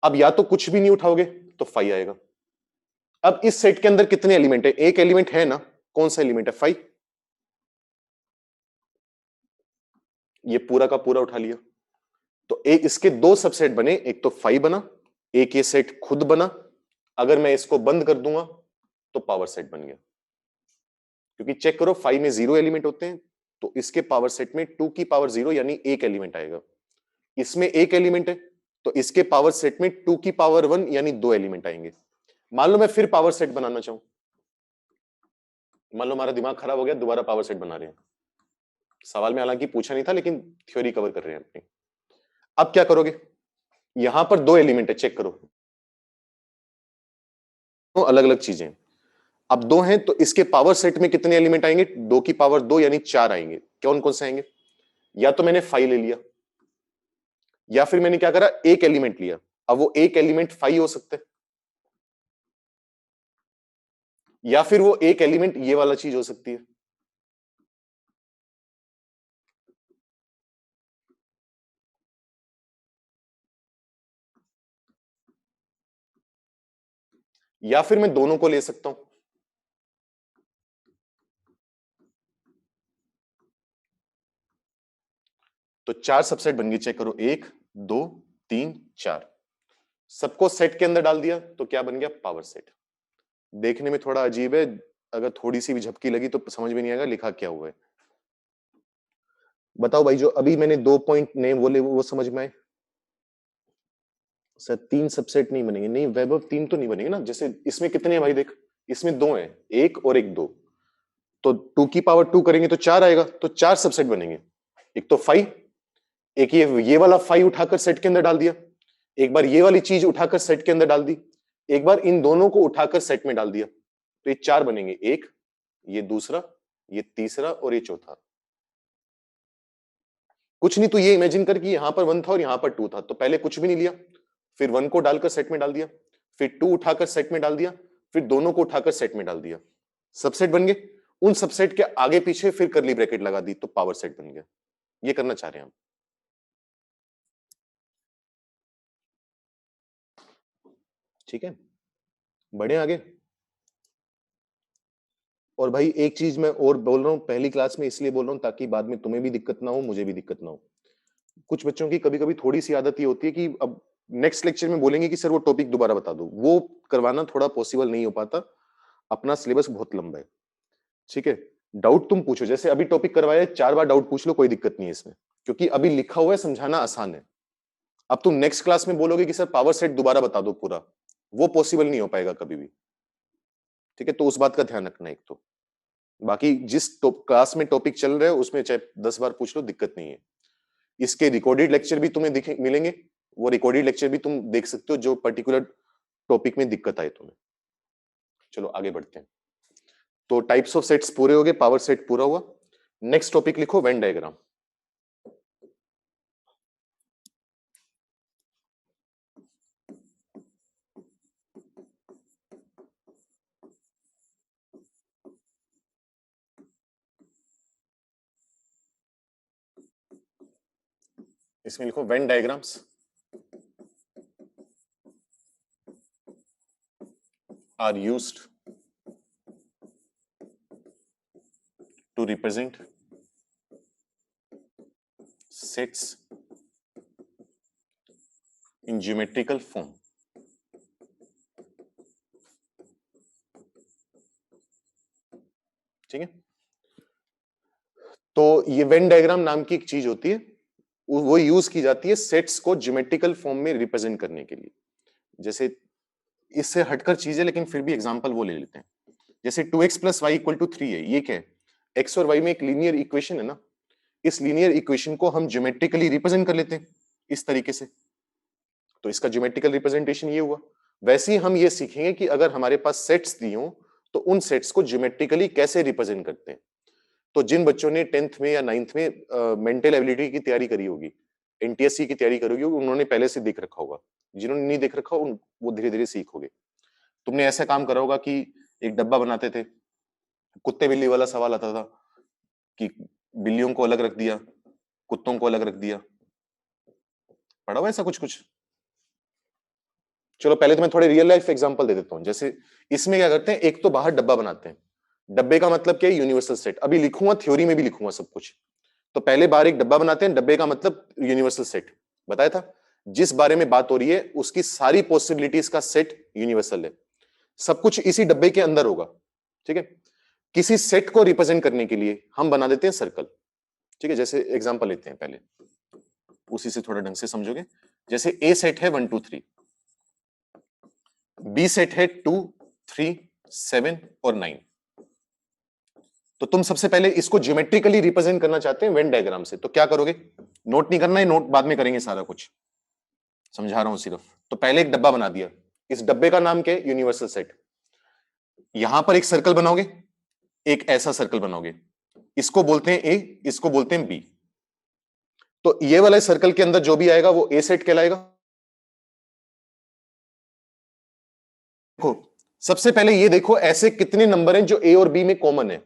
अब या तो कुछ भी नहीं उठाओगे तो 5 आएगा। अब इस सेट के अंदर कितने एलिमेंट है, एक एलिमेंट है ना, कौन सा एलिमेंट है, 5। ये पूरा का पूरा उठा लिया, तो एक इसके दो सबसेट बने, एक तो 5 बना, एक ये सेट खुद बना। अगर मैं इसको बंद कर दूंगा तो पावर सेट बन गया, क्योंकि चेक करो 5 में 0 एलिमेंट होते हैं, तो इसके पावर सेट में 2 की पावर 0 यानी एक एलिमेंट आएगा। इसमें एक एलिमेंट है, तो इसके पावर सेट में 2 की पावर 1 यानी 2 एलिमेंट आएंगे। मान लो मैं फिर पावर सेट बनाना चाहूं, मान लो हमारा दिमाग खराब हो गया, दोबारा पावर सेट बना रहे हैं। सवाल में हालांकि पूछा नहीं था, लेकिन थ्योरी कवर कर रहे हैं अपनी। अब क्या करोगे, यहां पर 2 एलिमेंट है, चेक करो, तो अलग अलग चीजें। अब 2 हैं, तो इसके पावर सेट में कितने एलिमेंट आएंगे, 2 की पावर 2 यानी 4 आएंगे। कौन कौन से आएंगे, या तो मैंने 5 ले लिया, या फिर मैंने क्या करा, एक एलिमेंट लिया। अब वो एक एलिमेंट 5 हो सकता है, या फिर वो एक एलिमेंट ये वाला चीज हो सकती है। या फिर मैं दोनों को ले सकता हूं। तो 4 सबसेट बन गई, चेक करो, 1 2 3 4, सबको सेट के अंदर डाल दिया, तो क्या बन गया, पावर सेट। देखने में थोड़ा अजीब है, अगर थोड़ी सी भी झपकी लगी तो समझ में नहीं आएगा लिखा क्या हुआ है। बताओ भाई, जो अभी मैंने 2 पॉइंट नेम बोले वो समझ में आए। सर 3 सबसेट नहीं बनेंगे, नहीं वैभव 3 तो नहीं बनेंगे ना, जैसे इसमें कितने हैं भाई, देख इसमें 2 हैं, 1 और 1 2, तो 2 की पावर 2 करेंगे तो 4 आएगा, तो 4 सबसेट बनेंगे। एक तो 5, एक ये वाला 5 उठाकर सेट के अंदर डाल दिया, एक बार ये वाली चीज उठाकर सेट के अंदर डाल दी, एक बार इन दोनों को उठाकर सेट में डाल दिया, तो ये 4 बनेंगे, एक ये दूसरा, ये तीसरा और ये चौथा। कुछ नहीं, तो ये इमेजिन कर कि यहां पर 1 था और यहां पर 2 था, तो पहले कुछ भी नहीं लिया, फिर 1 को डालकर सेट में डाल दिया, फिर 2 उठाकर सेट में डाल दिया, फिर दोनों को उठाकर सेट में डाल दिया, सबसेट बन गए। उन सबसेट के आगे पीछे फिर करली ब्रैकेट लगा दी, तो पावर सेट बन गया। ये करना चाह रहे हैं हम, ठीक है, बढ़े आगे। और भाई एक चीज मैं और बोल रहा हूं, पहली क्लास में इसलिए बोल रहा हूं ताकि बाद में तुम्हें भी दिक्कत ना हो, मुझे भी दिक्कत ना हो। कुछ बच्चों की कभी कभी थोड़ी सी आदत ये होती है कि अब नेक्स्ट लेक्चर में बोलेंगे कि सर वो टॉपिक दोबारा बता दो, वो करवाना थोड़ा पॉसिबल नहीं हो पाता, अपना सिलेबस बहुत लंबा है, ठीक है। डाउट तुम पूछो, जैसे अभी टॉपिक करवाया है, 4 बार डाउट पूछ लो, कोई दिक्कत नहीं है इसमें, क्योंकि अभी लिखा हुआ है, समझाना आसान है। अब तुम नेक्स्ट क्लास में बोलोगे कि सर पावर सेट दोबारा बता दो पूरा, वो पॉसिबल नहीं हो पाएगा कभी भी, ठीक है, तो उस बात का ध्यान रखना। एक तो बाकी जिस क्लास में टॉपिक चल रहा है उसमें चाहे 10 बार पूछ लो, दिक्कत नहीं है। इसके रिकॉर्डेड लेक्चर भी तुम्हें मिलेंगे, वो रिकॉर्डेड लेक्चर भी तुम देख सकते हो, जो पर्टिकुलर टॉपिक में दिक्कत आए तुम्हें। चलो आगे बढ़ते हैं। तो टाइप्स ऑफ सेट्स पूरे हो गए, पावर सेट पूरा हुआ। नेक्स्ट टॉपिक लिखो, वेन डायग्राम। इसमें लिखो Venn diagrams are used to represent sets in geometrical form। ठीक है, तो ये वेन डायग्राम नाम की एक चीज होती है, वो यूज की जाती है सेट्स को ज्योमेट्रिकल फॉर्म में रिप्रेजेंट करने के लिए। जैसे इससे हटकर चीज है, लेकिन फिर भी एग्जांपल वो ले लेते हैं। जैसे 2x + y = 3 है, ये क्या है, x और y में एक लीनियर इक्वेशन है ना, इस लीनियर इक्वेशन को हम ज्योमेट्रिकली रिप्रेजेंट कर लेते हैं इस तरीके से, तो इसका ज्योमेट्रिकल रिप्रेजेंटेशन ये हुआ। वैसे ही हम ये सीखेंगे कि अगर हमारे पास सेट्स दी हो, तो उन सेट्स को ज्योमेट्रिकली कैसे रिप्रेजेंट करते हैं। तो जिन बच्चों ने 10th में या 9th में मेंटल एबिलिटी की तैयारी करी होगी, एनटीएससी की तैयारी करी होगी, उन्होंने पहले से देख रखा होगा। जिन्होंने नहीं देख रखा वो धीरे धीरे सीखोगे। तुमने ऐसा काम करा होगा कि एक डब्बा बनाते थे, कुत्ते बिल्ली वाला सवाल आता था कि बिल्लियों को अलग रख दिया, कुत्तों को अलग रख दिया, पढ़ा हुआ ऐसा कुछ कुछ। चलो पहले तो मैं थोड़े रियल लाइफ एग्जांपल दे देता हूं। जैसे इसमें क्या करते हैं, एक तो बाहर डब्बा बनाते हैं, डब्बे का मतलब क्या है, यूनिवर्सल सेट। अभी लिखूंगा, थ्योरी में भी लिखूंगा सब कुछ। तो पहले बार एक डब्बा बनाते हैं, डब्बे का मतलब यूनिवर्सल सेट बताया था। जिस बारे में बात हो रही है उसकी सारी पॉसिबिलिटीज का सेट यूनिवर्सल है, सब कुछ इसी डब्बे के अंदर होगा, ठीक है। किसी सेट को रिप्रेजेंट करने के लिए हम बना देते हैं सर्कल, ठीक है। जैसे एग्जांपल लेते हैं पहले, उसी से थोड़ा ढंग से समझोगे। जैसे ए सेट है 1 2 3, बी सेट है 2 3 7 और 9। तो तुम सबसे पहले इसको ज्योमेट्रिकली रिप्रेजेंट करना चाहते हैं वेन डायग्राम से, तो क्या करोगे? नोट नहीं करना है, नोट बाद में करेंगे, सारा कुछ समझा रहा हूं सिर्फ। तो पहले एक डब्बा बना दिया, इस डब्बे का नाम क्या है? Universal set. यहां पर एक सर्कल बनाओगे, एक ऐसा सर्कल बनाओगे, इसको बोलते हैं ए, इसको बोलते हैं बी। तो ये वाले सर्कल के अंदर जो भी आएगा वो ए सेट कहलाएगा। देखो सबसे पहले ये देखो ऐसे कितने नंबर हैं जो ए और बी में कॉमन है।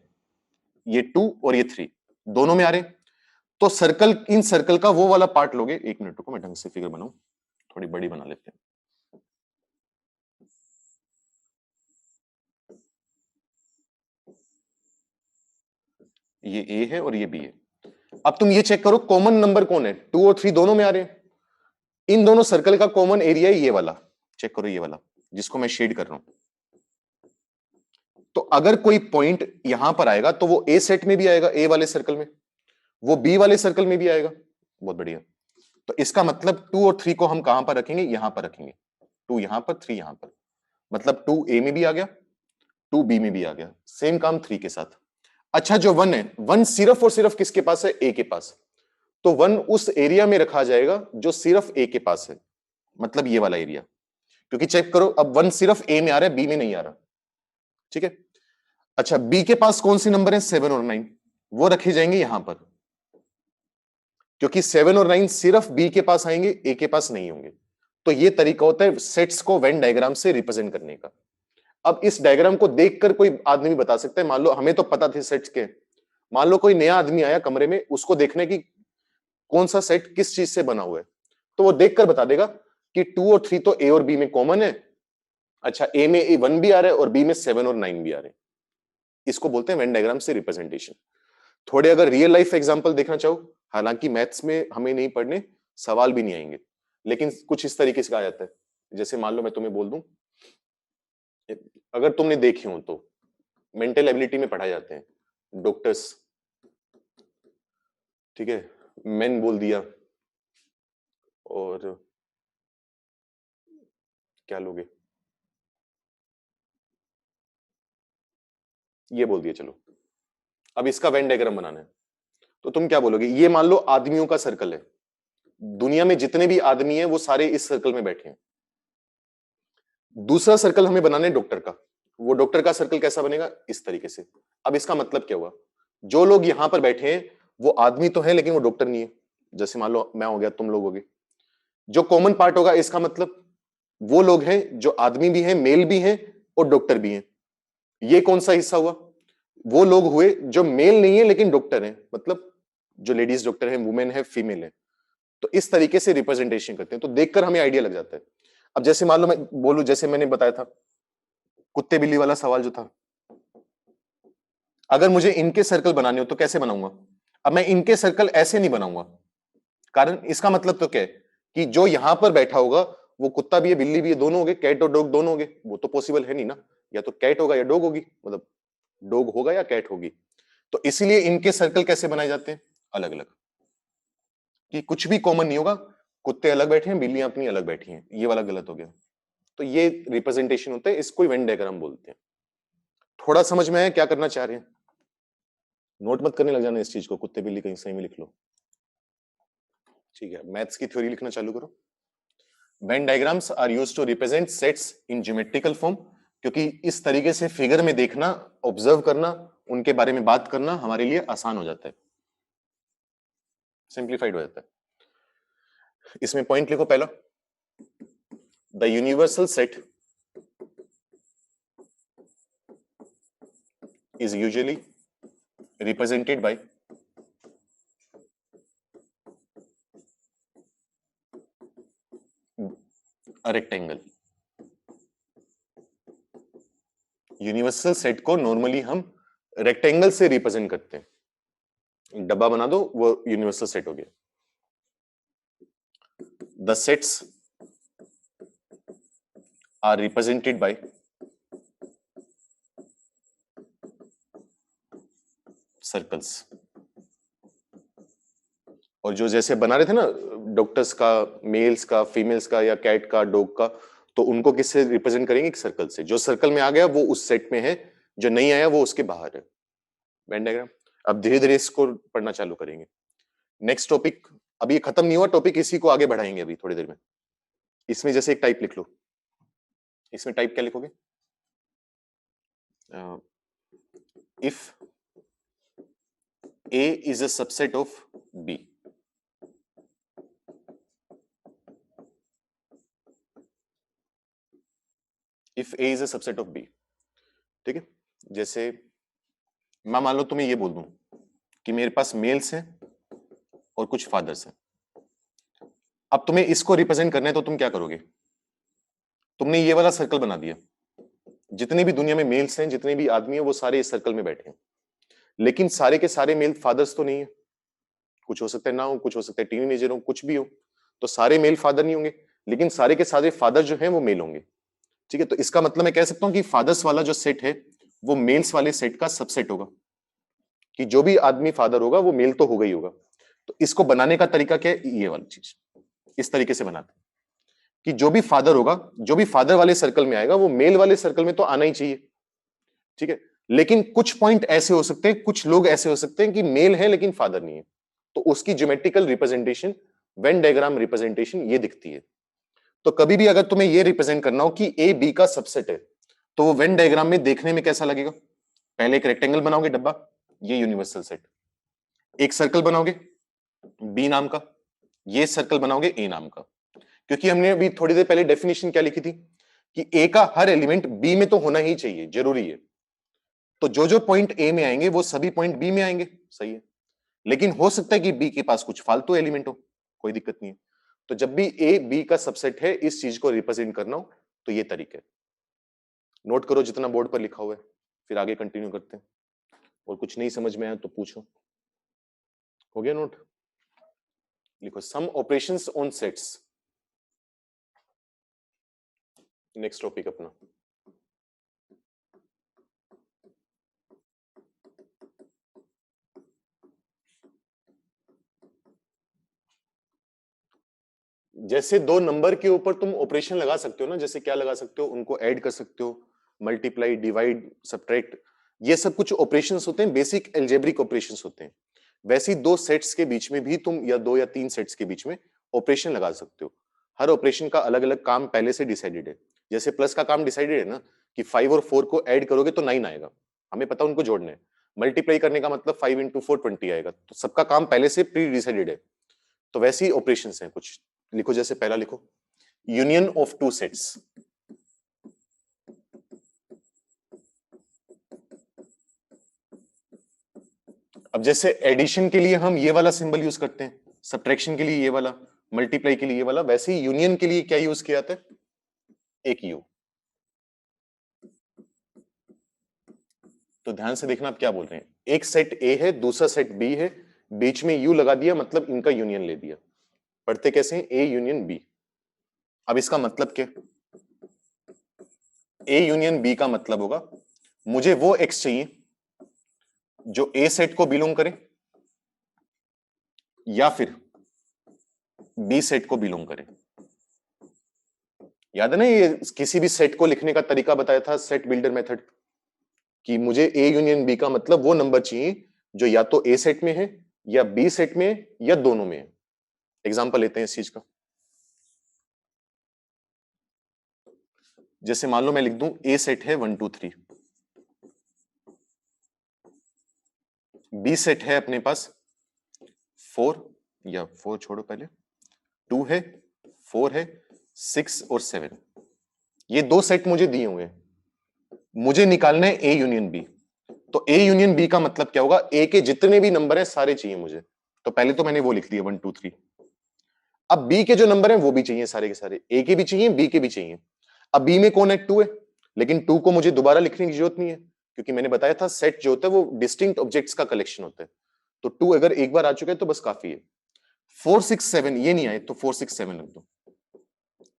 ये 2 और ये 3 दोनों में आ रहे। तो सर्कल, इन सर्कल का वो वाला पार्ट लोगे। एक मिनट को मैं ढंग से फिगर बनाऊं, थोड़ी बड़ी बना लेते हैं। ये ए है और ये बी है। अब तुम ये चेक करो कॉमन नंबर कौन है? 2 और 3 दोनों में आ रहे हैं। इन दोनों सर्कल का कॉमन एरिया है ये वाला, चेक करो ये वाला जिसको मैं शेड कर रहा हूं। तो अगर कोई पॉइंट यहां पर आएगा तो वो ए सेट में भी आएगा, ए वाले सर्कल में, वो बी वाले सर्कल में भी आएगा। बहुत बढ़िया। तो इसका मतलब 2 और 3 को हम कहां पर रखेंगे? यहां पर रखेंगे। 2 यहां पर, 3 यहां पर, मतलब 2 ए में भी आ गया, 2 बी में भी आ गया। सेम काम 3 के साथ। अच्छा जो 1 है, 1 सिर्फ और सिर्फ किसके पास है? ए के पास। तो 1 उस एरिया में रखा जाएगा जो सिर्फ ए के पास है, मतलब ये वाला एरिया। क्योंकि चेक करो अब 1 सिर्फ ए में आ रहा है, बी में नहीं आ रहा। ठीक है। अच्छा बी के पास कौन से नंबर है? 7 और 9, वो रखे जाएंगे यहां पर, क्योंकि 7 और 9 सिर्फ बी के पास आएंगे, ए के पास नहीं होंगे। तो ये तरीका होता है सेट्स को वेन डायग्राम से रिप्रेजेंट करने का। अब इस डायग्राम को देखकर कोई आदमी बता सकता है, मान लो हमें तो पता थे सेट्स के, मान लो कोई नया आदमी आया कमरे में, उसको देखने की कौन सा सेट किस चीज से बना हुआ है, तो वो देखकर बता देगा कि 2 और 3 तो ए और बी में कॉमन है। अच्छा ए में ए 1 भी आ रहा है और बी में 7 और 9 भी आ रहे हैं। इसको बोलते हैं वेन डायग्राम से रिप्रेजेंटेशन। थोड़े अगर रियल लाइफ एग्जांपल देखना चाहो, हालांकि मैथ्स में हमें नहीं पढ़ने, सवाल भी नहीं आएंगे, लेकिन कुछ इस तरीके से कहा जाता है। जैसे मान लो मैं तुम्हें बोल दूं, अगर तुमने देखे हो तो मेंटल एबिलिटी में पढ़ाए जाते हैं डॉक्टर्स, ठीक है, मैन बोल दिया और क्या लोगे, ये बोल दिया। चलो अब इसका वेन डायग्राम बनाना है, तो तुम क्या बोलोगे? ये मान लो आदमियों का सर्कल है, दुनिया में जितने भी आदमी हैं वो सारे इस सर्कल में बैठे हैं। दूसरा सर्कल हमें बनाना है डॉक्टर का, वो डॉक्टर का सर्कल कैसा बनेगा? इस तरीके से। अब इसका मतलब क्या हुआ? जो लोग यहां पर बैठे हैं वो आदमी तो है लेकिन वो डॉक्टर नहीं है। जैसे मान लो मैं हो गया, तुम लोग हो गए। जो कॉमन पार्ट होगा इसका मतलब वो लोग हैं जो आदमी भी हैं, मेल भी हैं और डॉक्टर भी हैं। ये कौन सा हिस्सा हुआ? वो लोग हुए जो मेल नहीं है लेकिन डॉक्टर हैं, मतलब जो लेडीज डॉक्टर हैं, वुमेन है, फीमेल है। तो इस तरीके से रिप्रेजेंटेशन करते हैं, तो देखकर हमें आइडिया लग जाता है। अब जैसे मान लो मैं बोलूं, जैसे मैंने बताया था कुत्ते बिल्ली वाला सवाल जो था, अगर मुझे इनके सर्कल बनाने हो तो कैसे बनाऊंगा? अब मैं इनके सर्कल ऐसे नहीं बनाऊंगा, कारण इसका मतलब तो क्या है कि जो यहां पर बैठा होगा वो कुत्ता भी है, बिल्ली भी है, दोनों हो गए, कैट और डॉग दोनों हो गए। वो तो पॉसिबल है नहीं ना, या तो कैट होगा या डॉग होगी, मतलब डॉग होगा या कैट होगी। तो इसीलिए इनके सर्कल कैसे बनाए जाते हैं? अलग अलग, कि कुछ भी कॉमन नहीं होगा। कुत्ते अलग बैठे हैं, बिल्लियां अपनी अलग बैठी हैं, ये वाला गलत हो गया। तो ये रिप्रेजेंटेशन होता है, इसको वेन डायग्राम बोलते हैं। थोड़ा समझ में आया क्या करना चाह रहे हैं? नोट मत करने लग जाना इस चीज को, कुत्ते बिल्ली कहीं सही में लिख लो। ठीक है, मैथ्स की थ्योरी लिखना चालू करो। Venn diagrams are used to represent sets in geometrical form, क्योंकि इस तरीके से फिगर में देखना, ऑब्जर्व करना, उनके बारे में बात करना हमारे लिए आसान हो जाता है, सिंप्लीफाइड हो जाता है। इसमें पॉइंट लिखो पहला, the universal set is usually represented by a rectangle। Universal set को नॉर्मली हम रेक्टेंगल से रिप्रेजेंट करते हैं। डब्बा बना दो, वो यूनिवर्सल सेट हो गया। The sets are represented by circles. और जो जैसे बना रहे थे ना डॉक्टर्स का, मेल्स का, फीमेल्स का, या कैट का, डॉग का, तो उनको किससे रिप्रेजेंट करेंगे? एक सर्कल से। जो सर्कल में आ गया वो उस सेट में है, जो नहीं आया वो उसके बाहर है। Venn diagram. अब धीरे धीरे इसको पढ़ना चालू करेंगे। नेक्स्ट टॉपिक, अभी खत्म नहीं हुआ टॉपिक, इसी को आगे बढ़ाएंगे अभी थोड़ी देर में। इसमें जैसे एक टाइप लिख लो, इसमें टाइप क्या लिखोगे? If A is a subset of B, if A is a subset of B, ठीक है। जैसे मैं मान लो तुम्हें ये बोल दूं कि मेरे पास मेल्स हैं और कुछ फादर्स हैं। अब तुम्हें इसको रिप्रेजेंट करना है तो तुम क्या करोगे? तुमने ये वाला सर्कल बना दिया, जितने भी दुनिया में मेल्स हैं, जितने भी आदमी हैं, वो सारे इस सर्कल में बैठे हैं। लेकिन सारे के सारे मेल फादर्स तो नहीं है, कुछ हो सकता है ना हो, कुछ हो सकता है टीनेजर हो, कुछ भी हो, तो सारे मेल फादर नहीं होंगे, लेकिन सारे के सारे फादर जो हैं वो मेल होंगे, ठीक है। तो इसका मतलब मैं कह सकता हूं कि फादर्स वाला जो सेट है वो मेल्स वाले सेट का सबसेट होगा, कि जो भी आदमी फादर होगा वो मेल तो होगा ही होगा। तो इसको बनाने का तरीका क्या है? ये वाली चीज इस तरीके से बनाते हैं कि जो भी फादर होगा, जो भी फादर वाले सर्कल में आएगा वो मेल वाले सर्कल में तो आना ही चाहिए, ठीक है। लेकिन कुछ पॉइंट ऐसे हो सकते हैं, कुछ लोग ऐसे हो सकते हैं कि मेल है लेकिन फादर नहीं है, तो उसकी geometrical representation, Venn diagram representation ये दिखती है। तो कभी भी अगर तुम्हें ये रिप्रेजेंट करना हो कि ए बी का सबसेट है, तो वो वेन डायग्राम में देखने में कैसा लगेगा? पहले एक रेक्टेंगल बनाओगे डब्बा, ये यूनिवर्सल सेट, एक सर्कल बनाओगे बी नाम का, ये सर्कल बनाओगे ए नाम का, क्योंकि हमने अभी थोड़ी देर पहले डेफिनेशन क्या लिखी थी कि ए का हर एलिमेंट बी में तो होना ही चाहिए, जरूरी है। तो जो जो पॉइंट ए में आएंगे वो सभी पॉइंट बी में आएंगे, सही है। लेकिन हो सकता है कि बी के पास कुछ फालतू एलिमेंट हो, कोई दिक्कत नहीं है। तो जब भी ए बी का सबसेट है, इस चीज को रिप्रेजेंट करना हो तो ये तरीका है। नोट करो जितना बोर्ड पर लिखा हुआ है, फिर आगे कंटिन्यू करते हैं। और कुछ नहीं समझ में आया तो पूछो। हो गया नोट? लिखो some operations on sets. Next topic अपना जैसे दो नंबर के ऊपर तुम ऑपरेशन लगा सकते हो ना, जैसे क्या लगा सकते हो? उनको ऐड कर सकते हो, मल्टीप्लाई, डिवाइड, सब्ट्रैक्ट, ये सब कुछ ऑपरेशंस होते हैं, बेसिक अलजेब्रिक ऑपरेशंस होते हैं। वैसे ही दो सेट्स के बीच में भी तुम, या दो या तीन सेट्स के बीच में ऑपरेशन लगा सकते हो। हर ऑपरेशन का अलग अलग काम पहले से डिसाइडेड है। जैसे प्लस का काम डिसाइडेड है ना, कि 5 और 4 को ऐड करोगे तो 9 आएगा, हमें पता उनको जोड़ना है। मल्टीप्लाई करने का मतलब 5 इंटू 4 20 आएगा, तो सबका काम पहले से प्री डिसाइडेड है। तो वैसे ही ऑपरेशंस हैं कुछ। लिखो, जैसे पहला लिखो यूनियन ऑफ टू सेट्स। अब जैसे एडिशन के लिए हम ये वाला सिंबल यूज करते हैं, सब्ट्रैक्शन के लिए ये वाला, मल्टीप्लाई के लिए ये वाला, वैसे ही यूनियन के लिए क्या यूज किया जाता है? एक यू। तो ध्यान से देखना आप क्या बोल रहे हैं। एक सेट ए है, दूसरा सेट बी है, बीच में यू लगा दिया, मतलब इनका यूनियन ले दिया। पढ़ते कैसे हैं? A union B. अब इसका मतलब क्या? ए यूनियन बी का मतलब होगा मुझे वो एक्स चाहिए जो ए सेट को बिलोंग करे या फिर बी सेट को बिलोंग करे। याद है ना, ये किसी भी सेट को लिखने का तरीका बताया था, सेट बिल्डर मेथड, कि मुझे ए यूनियन बी का मतलब वो नंबर चाहिए जो या तो ए सेट में है या बी सेट में है या दोनों में है। एग्जांपल लेते हैं इस चीज का। जैसे मान लो मैं लिख दूं ए सेट है 1 2 3, बी सेट है अपने पास 4, या 4 छोड़ो पहले, 2 है, 4 है, 6 और 7। ये दो सेट मुझे दिए हुए हैं, मुझे निकालना है ए यूनियन बी। तो ए यूनियन बी का मतलब क्या होगा? ए के जितने भी नंबर हैं सारे चाहिए मुझे। तो पहले तो मैंने वो लिख दिया 1 2 3। अब बी के जो नंबर हैं वो भी चाहिए, सारे के सारे, ए के भी चाहिए, बी के भी चाहिए। अब बी में कौन है? 2 है, लेकिन 2 को मुझे दोबारा लिखने की जरूरत नहीं है, क्योंकि मैंने बताया था सेट जो होता है वो डिस्टिंक्ट ऑब्जेक्ट्स का कलेक्शन होता है। तो 2 अगर एक बार आ चुका है तो बस काफी है। 4 6 7 ये नहीं आए तो 4 6 7 रख दो।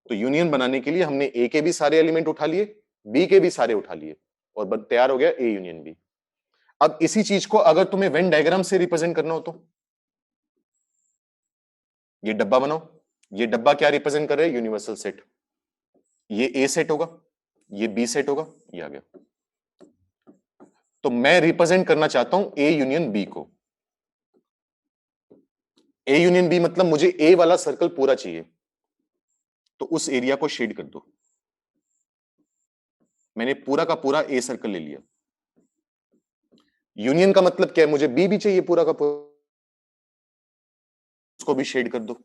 तो यूनियन बनाने के लिए हमने ए के भी सारे एलिमेंट उठा लिए, बी के भी सारे उठा लिए, और तैयार हो गया ए यूनियन बी। अब इसी चीज को अगर तुम्हें वेन डायग्राम से रिप्रेजेंट करना हो तो ये डब्बा बनाओ, ये डब्बा क्या रिप्रेजेंट कर रहा है? Universal set. ये ए सेट होगा, ये बी सेट होगा, ये आ गया। तो मैं रिप्रेजेंट करना चाहता हूं ए यूनियन बी को। ए यूनियन बी मतलब मुझे ए वाला सर्कल पूरा चाहिए, तो उस एरिया को शेड कर दो। मैंने पूरा का पूरा ए सर्कल ले लिया। यूनियन का मतलब क्या है? मुझे बी भी चाहिए पूरा का पूरा, उसको भी शेड कर दो।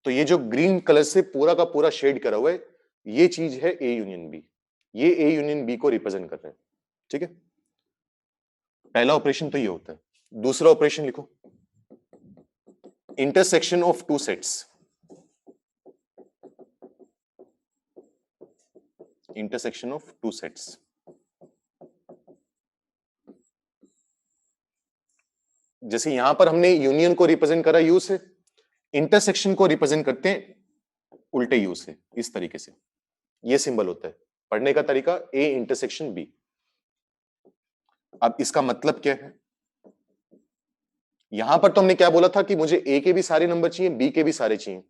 तो ये जो ग्रीन कलर से पूरा का पूरा शेड करा हुआ है, ये चीज है ए यूनियन बी। ये ए यूनियन बी को रिप्रेजेंट कर रहे हैं। ठीक है, पहला ऑपरेशन तो ये होता है। दूसरा ऑपरेशन लिखो, intersection of two sets. Intersection of two sets. जैसे यहां पर हमने यूनियन को रिप्रेजेंट करा यू से, इंटरसेक्शन को रिप्रेजेंट करते हैं उल्टे यू से, इस तरीके से। ये सिंबल होता है पढ़ने का तरीका, ए इंटरसेक्शन बी। अब इसका मतलब क्या है? यहां पर तो हमने क्या बोला था कि मुझे ए के भी सारे नंबर चाहिए, बी के भी सारे चाहिए।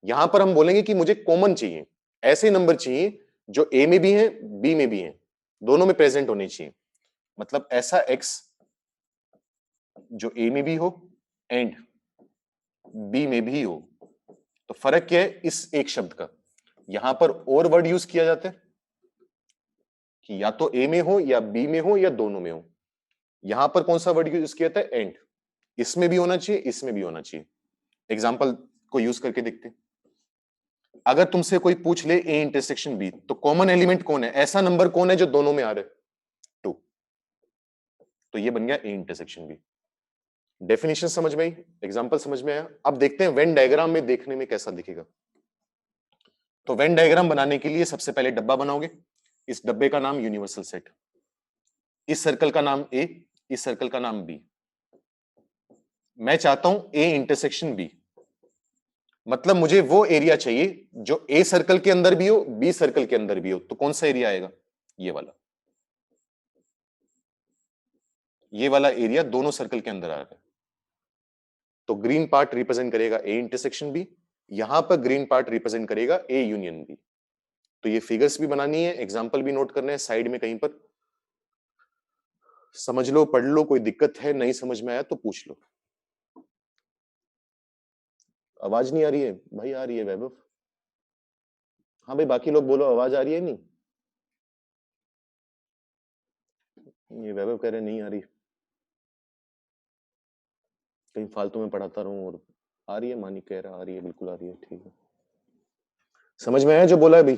यहां पर हम बोलेंगे कि मुझे कॉमन चाहिए, ऐसे नंबर चाहिए जो ए में भी हैं, बी में भी हैं, दोनों में प्रेजेंट होने चाहिए। मतलब ऐसा एक्स जो ए में भी हो एंड बी में भी हो। तो फर्क क्या है इस एक शब्द का? यहां पर और वर्ड यूज किया जाता है कि या तो ए में हो या बी में हो या दोनों में हो। यहां पर कौन सा वर्ड यूज किया जाता है? एंड। इसमें भी होना चाहिए, इसमें भी होना चाहिए। एग्जाम्पल को यूज करके देखते हैं। अगर तुमसे कोई पूछ ले ए इंटरसेक्शन बी, तो कॉमन एलिमेंट कौन है? ऐसा नंबर कौन है जो दोनों में आ रहा है? 2। तो ये बन गया ए इंटरसेक्शन बी। डेफिनेशन समझ में आई, एग्जाम्पल समझ में आया। अब देखते हैं वेन डायग्राम में देखने में कैसा दिखेगा। तो वेन डायग्राम बनाने के लिए सबसे पहले डब्बा बनाओगे। इस डब्बे का नाम यूनिवर्सल सेट, इस सर्कल का नाम ए, इस सर्कल का नाम बी। मैं चाहता हूं ए इंटरसेक्शन बी, मतलब मुझे वो एरिया चाहिए जो ए सर्कल के अंदर भी हो, बी सर्कल के अंदर भी हो। तो कौन सा एरिया आएगा? ये वाला। ये वाला एरिया दोनों सर्कल के अंदर आ रहा है। तो ग्रीन पार्ट रिप्रेजेंट करेगा ए इंटरसेक्शन बी, यहां पर ग्रीन पार्ट रिप्रेजेंट करेगा ए यूनियन बी। तो ये फिगर्स भी बनानी है, एग्जाम्पल भी नोट करने हैं साइड में कहीं पर। समझ लो, पढ़ लो, कोई दिक्कत है नहीं समझ में आया तो पूछ लो। आवाज नहीं आ रही है भाई? आ रही है वैभव? हाँ भाई, बाकी लोग बोलो, आवाज आ रही है? नहीं, ये वैभव कह रहे नहीं आ रही, कहीं फालतू में पढ़ाता रहूं। और आ रही है, मानी कह रहा आ रही है, बिल्कुल आ रही है। ठीक है, समझ में आया जो बोला है भाई?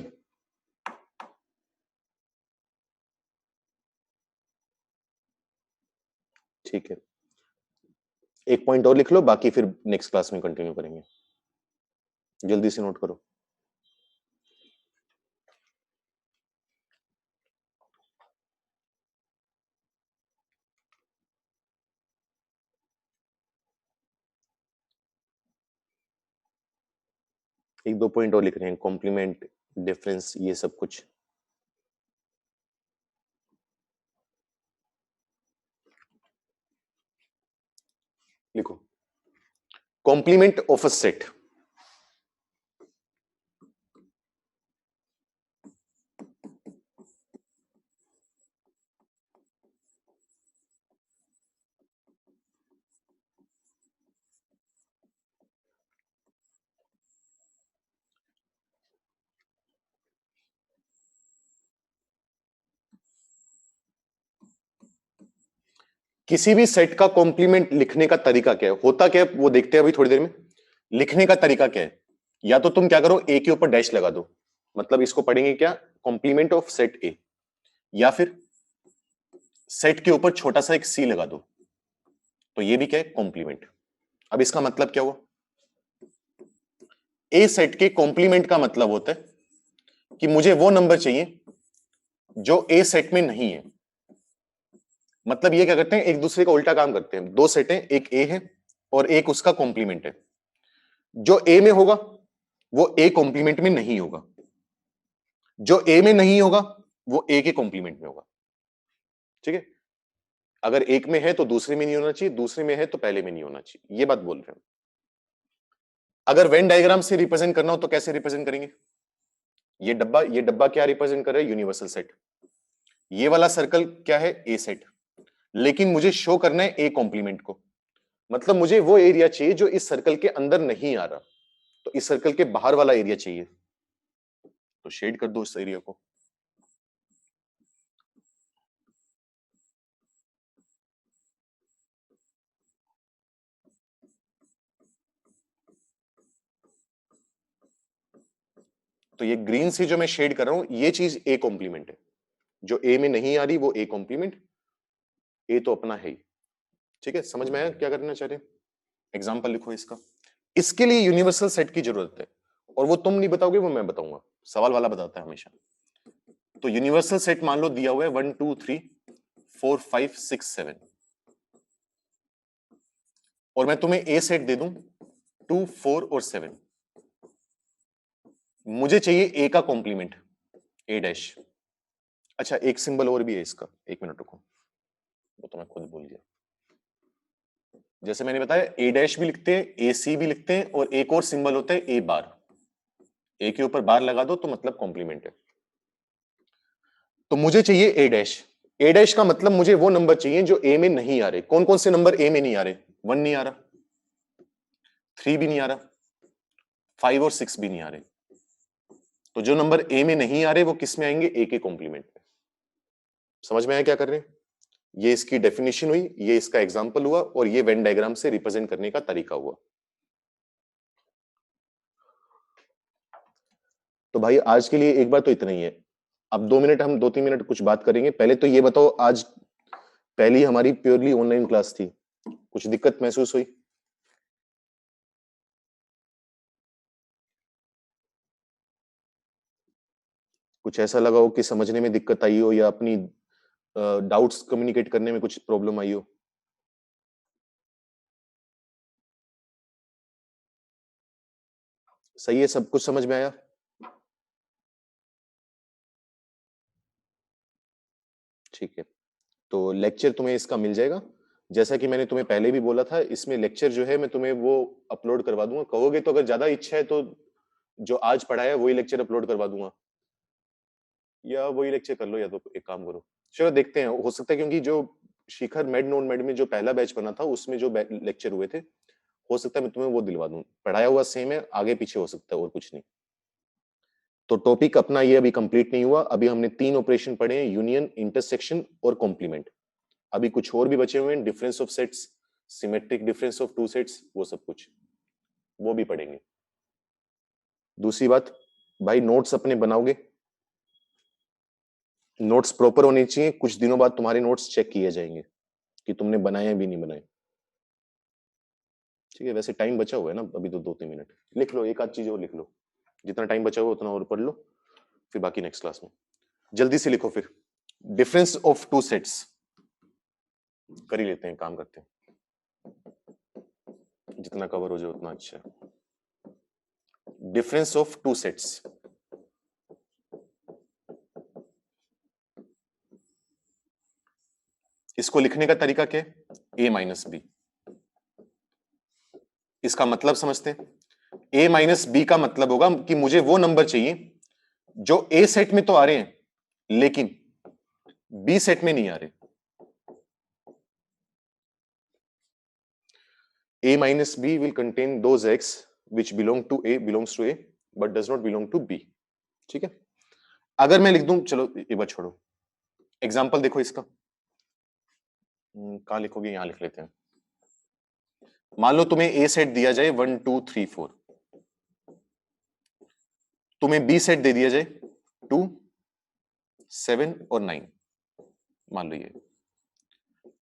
ठीक है, एक पॉइंट और लिख लो, बाकी फिर नेक्स्ट क्लास में कंटिन्यू करेंगे। जल्दी से नोट करो। एक दो पॉइंट और लिख रहे हैं, कॉम्प्लीमेंट, डिफरेंस, ये सब कुछ। लिखो, कॉम्प्लीमेंट ऑफ अ सेट। किसी भी सेट का कॉम्प्लीमेंट लिखने का तरीका क्या है, होता क्या है, वो देखते हैं अभी थोड़ी देर में। लिखने का तरीका क्या है? या तो तुम क्या करो, ए के ऊपर डैश लगा दो, मतलब इसको पढ़ेंगे क्या? Complement of set A. या फिर सेट के ऊपर छोटा सा एक सी लगा दो, तो ये भी क्या है? कॉम्प्लीमेंट। अब इसका मतलब क्या हुआ? ए सेट के कॉम्प्लीमेंट का मतलब होता है कि मुझे वो नंबर चाहिए जो ए सेट में नहीं है। मतलब ये क्या करते हैं, एक दूसरे का उल्टा काम करते हैं। दो सेट हैं, एक ए है और एक उसका कॉम्प्लीमेंट है। जो ए में होगा वो ए कॉम्प्लीमेंट में नहीं होगा, जो ए में नहीं होगा वो ए के कॉम्प्लीमेंट में होगा। ठीक है, अगर एक में है तो दूसरे में नहीं होना चाहिए, दूसरे में है तो पहले में नहीं होना चाहिए, ये बात बोल रहे हैं। अगर वेन डायग्राम से रिप्रेजेंट करना हो तो कैसे रिप्रेजेंट करेंगे? ये डब्बा क्या रिप्रेजेंट कर रहा है? Universal set. ये वाला सर्कल क्या है? ए सेट। लेकिन मुझे शो करना है ए कॉम्प्लीमेंट को, मतलब मुझे वो एरिया चाहिए जो इस सर्कल के अंदर नहीं आ रहा, तो इस सर्कल के बाहर वाला एरिया चाहिए, तो शेड कर दो इस एरिया को। तो ये ग्रीन से जो मैं शेड कर रहा हूं, ये चीज ए कॉम्प्लीमेंट है, जो ए में नहीं आ रही वो ए कॉम्प्लीमेंट, ए तो अपना है ही। ठीक है, समझ में आया क्या करना चाह रहे हैं? एग्जाम्पल लिखो इसका। इसके लिए यूनिवर्सल सेट की जरूरत है, और वो तुम नहीं बताओगे, वो मैं बताऊंगा, सवाल वाला बताता है हमेशा। तो यूनिवर्सल सेट मान लो दिया हुआ है 1 2 3 4 5 6 7, और मैं तुम्हें ए सेट दे दूं 2 4 और 7। मुझे चाहिए ए का कॉम्प्लीमेंट, ए डैश। अच्छा, एक सिंबल और भी है इसका, एक मिनट रुको, वो तो मैं खुद भूल गया। जैसे मैंने बताया, ए डैश भी लिखते हैं, ए सी भी लिखते हैं, और एक और सिंबल होता है ए बार। ए के ऊपर बार लगा दो तो मतलब कॉम्प्लीमेंट है। तो मुझे चाहिए ए डैश। ए डैश का मतलब मुझे वो नंबर चाहिए जो ए में नहीं आ रहे। कौन कौन से नंबर ए में नहीं आ रहे? 1 नहीं आ रहा, 3 भी नहीं आ रहा, 5 और 6 भी नहीं आ रहे। तो जो नंबर ए में नहीं आ रहे वो किस में आएंगे? ए के कॉम्प्लीमेंट में। समझ में आया क्या कर रहे हैं? ये इसकी डेफिनेशन हुई, ये इसका एग्जांपल हुआ, और ये वेन डायग्राम से रिप्रेजेंट करने का तरीका हुआ। तो भाई आज के लिए एक बार तो इतना ही है। अब 2 मिनट, हम 2-3 मिनट कुछ बात करेंगे। पहले तो ये बताओ, आज पहली हमारी प्योरली ऑनलाइन क्लास थी, कुछ दिक्कत महसूस हुई? कुछ ऐसा लगा हो कि समझने में दिक्कत आई हो, या अपनी डाउट्स कम्युनिकेट करने में कुछ प्रॉब्लम आई हो? सही है, सब कुछ समझ में आया? ठीक है, तो लेक्चर तुम्हें इसका मिल जाएगा। जैसा कि मैंने तुम्हें पहले भी बोला था, इसमें लेक्चर जो है मैं तुम्हें वो अपलोड करवा दूंगा। कहोगे तो अगर ज्यादा इच्छा है तो जो आज पढ़ाया वही लेक्चर अपलोड करवा दूंगा, या वही लेक्चर कर लो, या तो एक काम करो, चलो देखते हैं, हो सकता है, क्योंकि जो शिखर मेड नॉन मेड में जो पहला बैच बना था उसमें जो लेक्चर हुए थे, हो सकता है मैं तुम्हें वो दिलवा दूं। पढ़ाया हुआ सेम है, आगे पीछे हो सकता है और कुछ नहीं। तो टॉपिक अपना ये अभी कंप्लीट नहीं हुआ। अभी हमने 3 ऑपरेशन पढ़े हैं, यूनियन, इंटरसेक्शन और कॉम्प्लीमेंट। अभी कुछ और भी बचे हुए हैं, difference of sets, symmetric difference of two sets, वो सब कुछ वो भी पढ़ेंगे। दूसरी बात भाई, नोट्स अपने बनाओगे, नोट्स प्रॉपर होने चाहिए। कुछ दिनों बाद तुम्हारे नोट्स चेक किए जाएंगे कि तुमने बनाए हैं भी नहीं बनाए। ठीक है, वैसे टाइम बचा हुआ है ना अभी, तो 2-3 मिनट लिख लो, एक आध चीज और लिख लो, जितना टाइम बचा हुआ उतना और पढ़ लो, फिर बाकी नेक्स्ट क्लास में। जल्दी से लिखो फिर। डिफरेंस ऑफ टू सेट्स कर ही लेते हैं, काम करते हैं, जितना कवर हो जाए उतना अच्छा है। डिफरेंस ऑफ टू सेट्स, इसको लिखने का तरीका क्या है? ए माइनस बी। इसका मतलब समझते हैं। ए माइनस बी का मतलब होगा कि मुझे वो नंबर चाहिए जो ए सेट में तो आ रहे हैं लेकिन बी सेट में नहीं आ रहे। a minus b will contain those x which belong to a, belongs to a but does not belong to b। ठीक है, अगर मैं लिख दूं, चलो एक बार छोड़ो, एग्जांपल देखो इसका। कहां लिखोगे? यहां लिख लेते हैं। मान लो तुम्हें ए सेट दिया जाए 1 2 3 4, तुम्हें बी सेट दे दिया जाए 2 7 और 9, मान लो ये।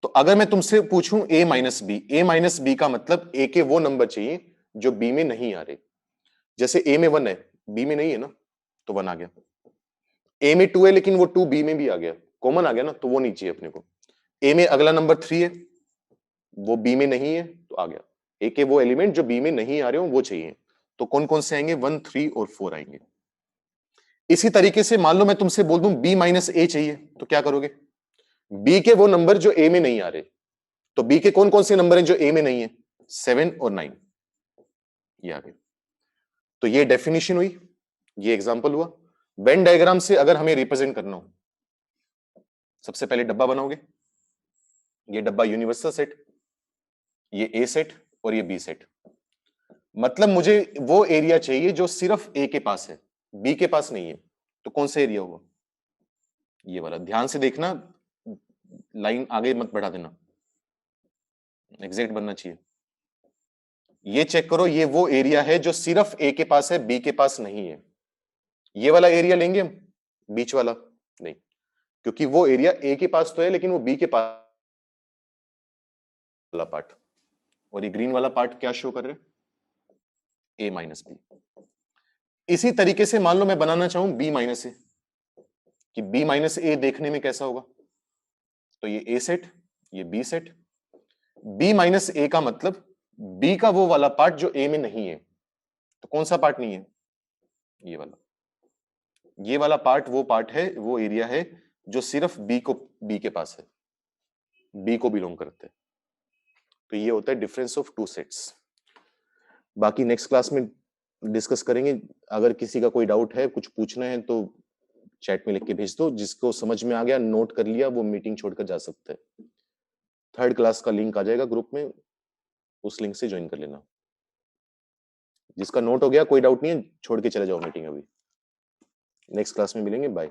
तो अगर मैं तुमसे पूछूं ए माइनस बी, ए माइनस बी का मतलब ए के वो नंबर चाहिए जो बी में नहीं आ रहे। जैसे ए में 1 है, बी में नहीं है ना, तो 1 आ गया। ए में 2 है लेकिन वो 2 बी में भी आ गया, कॉमन आ गया ना, तो वो नहीं चाहिए अपने को। ए में अगला नंबर 3 है, वो बी में नहीं है, तो आ गया। ए के वो एलिमेंट जो बी में नहीं आ रहे हो वो चाहिए। तो कौन कौन से आएंगे? 1 3 और 4 आएंगे। इसी तरीके से मान लो मैं तुमसे बोल दूं बी माइनस ए चाहिए, तो क्या करोगे? बी के वो नंबर जो ए में नहीं आ रहे। तो बी के कौन कौन से नंबर हैं जो ए में नहीं है? 7 और 9, ये आ गए। तो ये डेफिनेशन हुई, ये एग्जांपल हुआ। वेन डायग्राम से अगर हमें रिप्रेजेंट करना हो, सबसे पहले डब्बा बनाओगे, ये डब्बा यूनिवर्सल सेट, ये ए सेट और ये बी सेट। मतलब मुझे वो एरिया चाहिए जो सिर्फ ए के पास है, बी के पास नहीं है। तो कौन सा एरिया होगा? ये वाला। ध्यान से देखना, लाइन आगे मत बढ़ा देना, एग्जैक्ट बनना चाहिए। ये चेक करो, ये वो एरिया है जो सिर्फ ए के पास है, बी के पास नहीं है। ये वाला एरिया लेंगे हम, बीच वाला नहीं, क्योंकि वो एरिया ए के पास तो है लेकिन वो बी के पास वाला पार्ट। और ये ग्रीन वाला पार्ट क्या शो कर रहे हैं? ए माइनस बी। इसी तरीके से मान लो मैं बनाना चाहूं बी माइनस ए, कि बी माइनस ए देखने में कैसा होगा। तो ये ए सेट, ये बी सेट। बी माइनस ए का मतलब बी का वो वाला पार्ट जो ए में नहीं है। तो कौन सा पार्ट नहीं है? ये वाला। ये वाला पार्ट वो पार्ट है, वो एरिया है जो सिर्फ बी के पास है, बी को बिलोंग करते हैं। तो ये होता है डिफरेंस ऑफ टू सेट्स। बाकी नेक्स्ट क्लास में डिस्कस करेंगे। अगर किसी का कोई डाउट है, कुछ पूछना है तो चैट में लिख के भेज दो। जिसको समझ में आ गया, नोट कर लिया, वो मीटिंग छोड़कर जा सकते हैं। 3rd क्लास का लिंक आ जाएगा ग्रुप में, उस लिंक से ज्वाइन कर लेना। जिसका नोट हो गया, कोई डाउट नहीं है, छोड़ के चले जाओ मीटिंग अभी। नेक्स्ट क्लास में मिलेंगे, बाय।